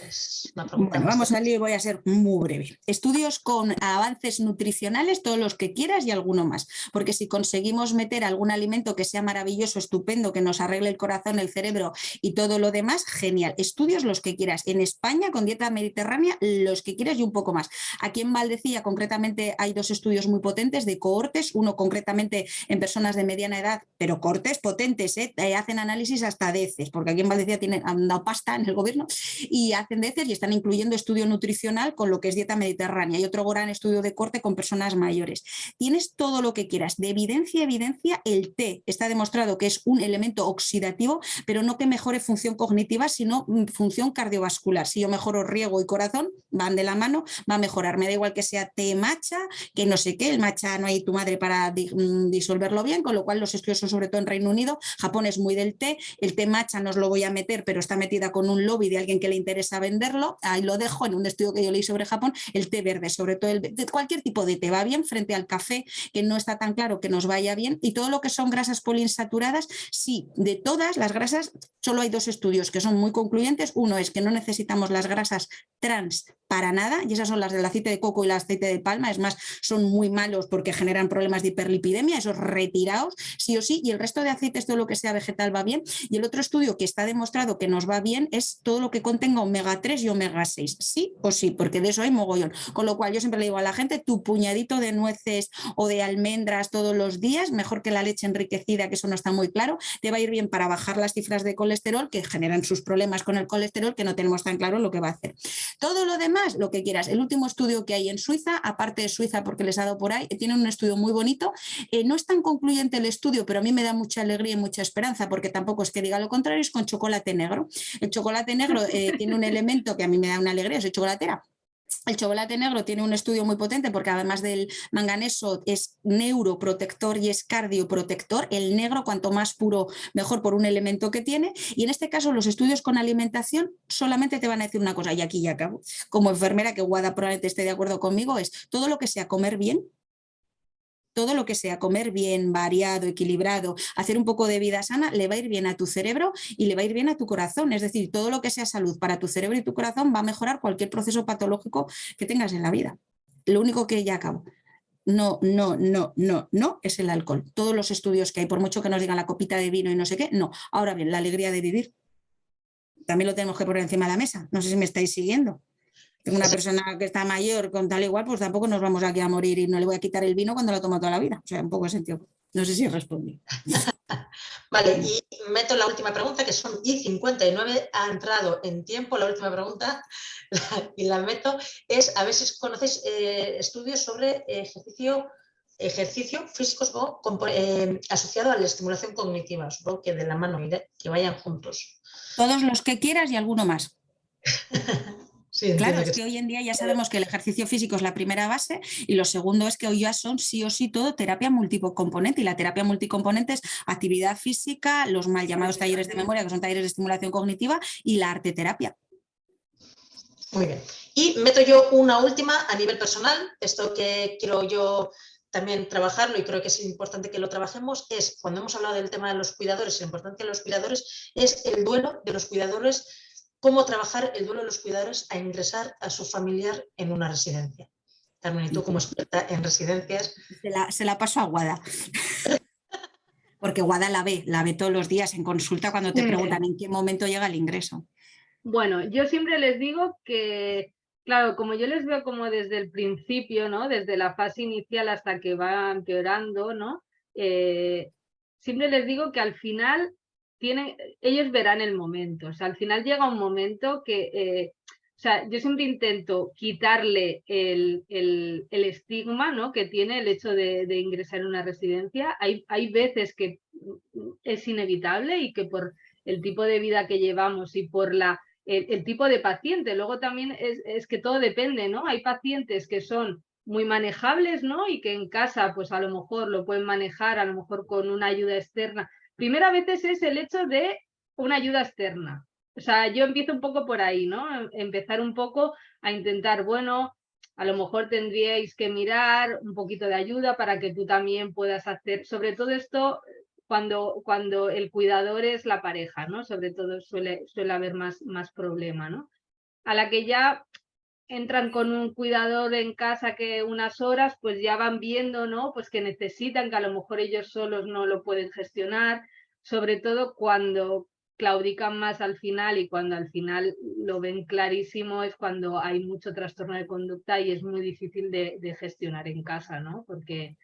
Es una pregunta. Bueno, vamos al lío y voy a ser muy breve. Estudios con avances nutricionales, todos los que quieras y alguno más, porque si conseguimos meter algún alimento que sea maravilloso, estupendo, que nos arregle el corazón, el cerebro y todo lo demás, genial. Estudios los que quieras. En España, con dieta mediterránea, los que quieras y un poco más. Aquí en Valdecilla, concretamente, hay 2 estudios muy potentes de cohortes, uno concretamente en personas de mediana edad, pero cohortes potentes, hacen análisis hasta de heces, porque aquí en Valdecilla han dado pasta en el gobierno, y hacen de heces y están incluyendo estudio nutricional con lo que es dieta mediterránea y otro gran estudio de corte con personas mayores. Tienes todo lo que quieras. De evidencia, el té está demostrado que es un elemento oxidativo, pero no que mejore función cognitiva, sino función cardiovascular. Si yo mejoro riego y corazón, van de la mano, va a mejorar. Me da igual que sea té matcha, que no sé qué, el matcha no hay tu madre para disolverlo bien, con lo cual los estudios son sobre todo en Reino Unido. Japón es muy del té, el té matcha no os lo voy a meter, pero está metida con un lobby de alguien que le interesa venderlo. Ahí lo dejo en un estudio que yo leí sobre Japón. El té verde, sobre todo cualquier tipo de té va bien frente al café, que no está tan claro que nos vaya bien. Y todo lo que son grasas poliinsaturadas, sí, de todas las grasas solo hay 2 estudios que son muy concluyentes. Uno es que no necesitamos las grasas trans para nada, y esas son las del aceite de coco y el aceite de palma. Es más, son muy malos porque generan problemas de hiperlipidemia, esos retirados sí o sí, y el resto de aceites, todo lo que sea vegetal va bien. Y el otro estudio que está demostrado que nos va bien es todo lo que contenga omega 3 y omega 6, sí o sí, porque de eso hay mogollón. Con lo cual yo siempre le digo a la gente, tu puñadito de nueces o de almendras todos los días, mejor que la leche enriquecida, que eso no está muy claro, te va a ir bien para bajar las cifras de colesterol, que generan sus problemas con el colesterol, que no tenemos tan claro lo que va a hacer. Todo lo demás, lo que quieras. El último estudio que hay en Suiza, aparte de Suiza porque les ha dado por ahí, tienen un estudio muy bonito. No es tan concluyente el estudio, pero a mí me da mucha alegría y mucha esperanza, porque tampoco es que diga lo contrario, es con chocolate negro. El chocolate negro tiene un elemento que a mí me da una alegría, soy chocolatera. El chocolate negro tiene un estudio muy potente porque además del manganeso es neuroprotector y es cardioprotector. El negro, cuanto más puro, mejor, por un elemento que tiene. Y en este caso los estudios con alimentación solamente te van a decir una cosa, y aquí ya acabo. Como enfermera, que Guada probablemente esté de acuerdo conmigo, es todo lo que sea comer bien, todo lo que sea comer bien, variado, equilibrado, hacer un poco de vida sana, le va a ir bien a tu cerebro y le va a ir bien a tu corazón. Es decir, todo lo que sea salud para tu cerebro y tu corazón va a mejorar cualquier proceso patológico que tengas en la vida. Lo único que ya acabo. No es el alcohol. Todos los estudios que hay, por mucho que nos digan la copita de vino y no sé qué, no. Ahora bien, la alegría de vivir también lo tenemos que poner encima de la mesa. No sé si me estáis siguiendo. Tengo una persona que está mayor con tal igual, pues tampoco nos vamos aquí a morir y no le voy a quitar el vino cuando lo tomo toda la vida. O sea, un poco de sentido. No sé si respondí. Vale, y meto la última pregunta, que son y59, ha entrado en tiempo la última pregunta, y la meto, es a ver si conocéis estudios sobre ejercicio físico asociado a la estimulación cognitiva. Supongo que de la mano, que vayan juntos. Todos los que quieras y alguno más. Sí, claro, entiendo es que que hoy en día ya sabemos que el ejercicio físico es la primera base y lo segundo es que hoy ya son sí o sí todo terapia multicomponente, y la terapia multicomponente es actividad física, los mal llamados talleres de memoria, que son talleres de estimulación cognitiva, y la arteterapia. Muy bien. Y meto yo una última a nivel personal, esto que quiero yo también trabajarlo y creo que es importante que lo trabajemos, es cuando hemos hablado del tema de los cuidadores, la importancia de los cuidadores, es el duelo de los cuidadores, cómo trabajar el duelo de los cuidadores a ingresar a su familiar en una residencia. Carmen, y tú como experta en residencias. Se la paso a Guada. Porque Guada la ve todos los días en consulta cuando te preguntan en qué momento llega el ingreso. Bueno, yo siempre les digo que, claro, como yo les veo como desde el principio, ¿no? Desde la fase inicial hasta que va empeorando, ¿no? Siempre les digo que al final ellos verán el momento. O sea, al final llega un momento que, o sea, yo siempre intento quitarle el estigma, ¿no? Que tiene el hecho de ingresar en una residencia. Hay veces que es inevitable y que por el tipo de vida que llevamos y por el tipo de paciente. Luego también es que todo depende, ¿no? Hay pacientes que son muy manejables, ¿no? Y que en casa, pues a lo mejor lo pueden manejar, a lo mejor con una ayuda externa. Primero a veces es el hecho de una ayuda externa. O sea, yo empiezo un poco por ahí, ¿no? Empezar un poco a intentar, bueno, a lo mejor tendríais que mirar un poquito de ayuda para que tú también puedas hacer, sobre todo esto, cuando el cuidador es la pareja, ¿no? Sobre todo suele haber más problema, ¿no? A la que ya entran con un cuidador en casa que unas horas, pues ya van viendo, ¿no? Pues que necesitan, que a lo mejor ellos solos no lo pueden gestionar, sobre todo cuando claudican más al final, y cuando al final lo ven clarísimo es cuando hay mucho trastorno de conducta y es muy difícil de gestionar en casa, ¿no? Porque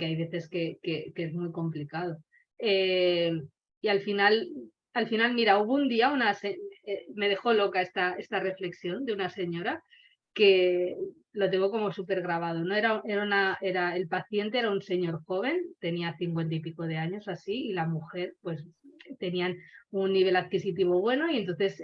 hay veces que es muy complicado. Y al final, mira, hubo un día me dejó loca esta reflexión de una señora que lo tengo como súper grabado, ¿no? El paciente era un señor joven, tenía 50 y pico de años así, y la mujer pues tenían un nivel adquisitivo bueno y entonces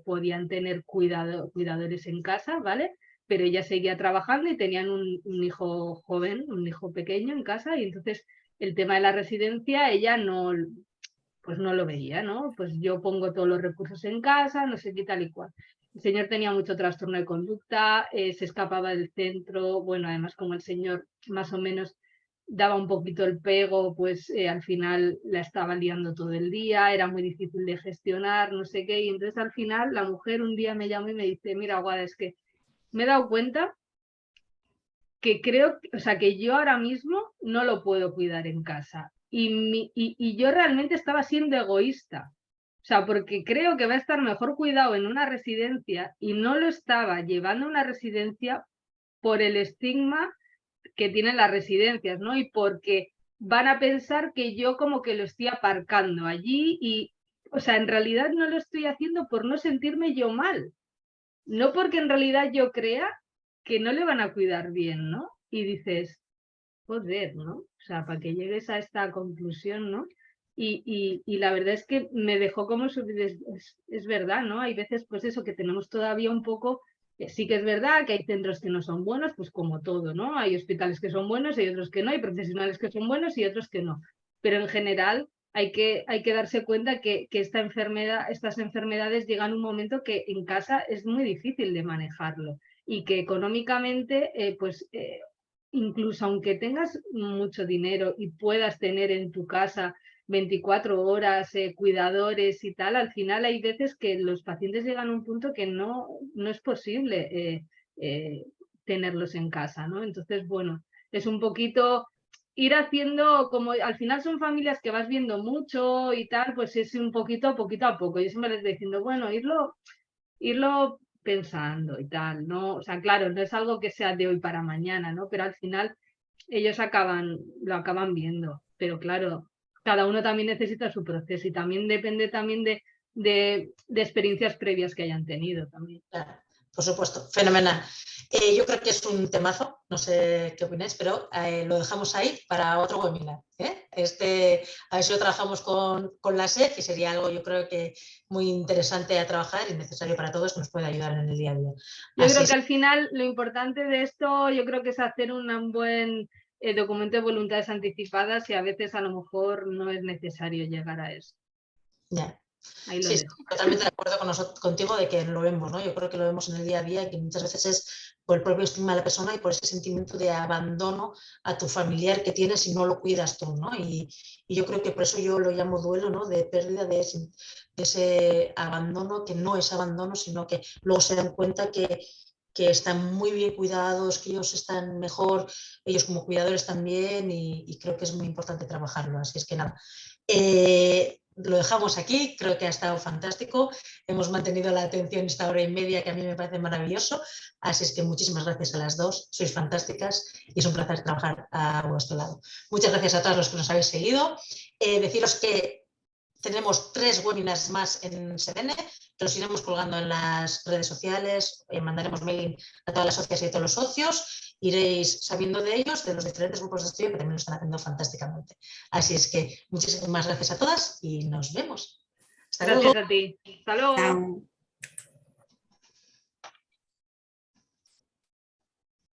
podían tener cuidadores en casa, ¿vale? Pero ella seguía trabajando y tenían un hijo joven, un hijo pequeño en casa, y entonces el tema de la residencia ella no, pues no lo veía, ¿no? Pues yo pongo todos los recursos en casa, no sé qué tal y cual. El señor tenía mucho trastorno de conducta, se escapaba del centro, bueno, además como el señor más o menos daba un poquito el pego, pues al final la estaba liando todo el día, era muy difícil de gestionar, no sé qué, y entonces al final la mujer un día me llamó y me dice, mira, Guada, es que me he dado cuenta que creo, o sea, que yo ahora mismo no lo puedo cuidar en casa. Y yo realmente estaba siendo egoísta. O sea, porque creo que va a estar mejor cuidado en una residencia y no lo estaba llevando a una residencia por el estigma que tienen las residencias, ¿no? Y porque van a pensar que yo como que lo estoy aparcando allí y, o sea, en realidad no lo estoy haciendo por no sentirme yo mal. No porque en realidad yo crea que no le van a cuidar bien, ¿no? Y dices, joder, ¿no? O sea, para que llegues a esta conclusión, ¿no? Y la verdad es que me dejó como es verdad, ¿no? Hay veces, pues eso, que tenemos todavía un poco, sí que es verdad que hay centros que no son buenos, pues como todo, ¿no? Hay hospitales que son buenos y otros que no, hay profesionales que son buenos y otros que no. Pero en general hay que darse cuenta que estas enfermedades llegan a un momento que en casa es muy difícil de manejarlo y que económicamente, incluso aunque tengas mucho dinero y puedas tener en tu casa 24 horas, cuidadores y tal, al final hay veces que los pacientes llegan a un punto que no es posible tenerlos en casa, ¿no? Entonces, bueno, es un poquito ir haciendo, como al final son familias que vas viendo mucho y tal, pues es un poquito a poco. Yo siempre les estoy diciendo, bueno, irlo pensando y tal, ¿no? O sea, claro, no es algo que sea de hoy para mañana, ¿no? Pero al final ellos lo acaban viendo. Pero claro, cada uno también necesita su proceso y también depende también de experiencias previas que hayan tenido también. Claro, por supuesto, fenomenal. Yo creo que es un temazo, no sé qué opináis, pero lo dejamos ahí para otro webinar. A ver si lo trabajamos con la SED, que sería algo yo creo que muy interesante a trabajar y necesario para todos, que nos puede ayudar en el día a día. Yo creo que al final lo importante de esto, yo creo que es hacer un buen documento de voluntades anticipadas y a veces a lo mejor no es necesario llegar a eso. Ya. Ahí lo sí, dejo. totalmente de acuerdo contigo de que lo vemos, ¿no? Yo creo que lo vemos en el día a día y que muchas veces es por el propio estigma de la persona y por ese sentimiento de abandono a tu familiar que tienes si no lo cuidas tú, ¿no? Y yo creo que por eso yo lo llamo duelo, ¿no? De pérdida de ese abandono que no es abandono, sino que luego se dan cuenta que están muy bien cuidados, que ellos están mejor, ellos como cuidadores también, y creo que es muy importante trabajarlo. Así es que nada, lo dejamos aquí, creo que ha estado fantástico, hemos mantenido la atención esta hora y media que a mí me parece maravilloso, así es que muchísimas gracias a las dos, sois fantásticas y es un placer trabajar a vuestro lado. Muchas gracias a todos los que nos habéis seguido, deciros que tenemos 3 webinars más en Sedene, que los iremos colgando en las redes sociales, mandaremos mailing a todas las socias y a todos los socios, iréis sabiendo de ellos, de los diferentes grupos de estudio que también lo están haciendo fantásticamente. Así es que muchísimas gracias a todas y nos vemos. Hasta Gracias luego. a ti. Hasta luego. Chao.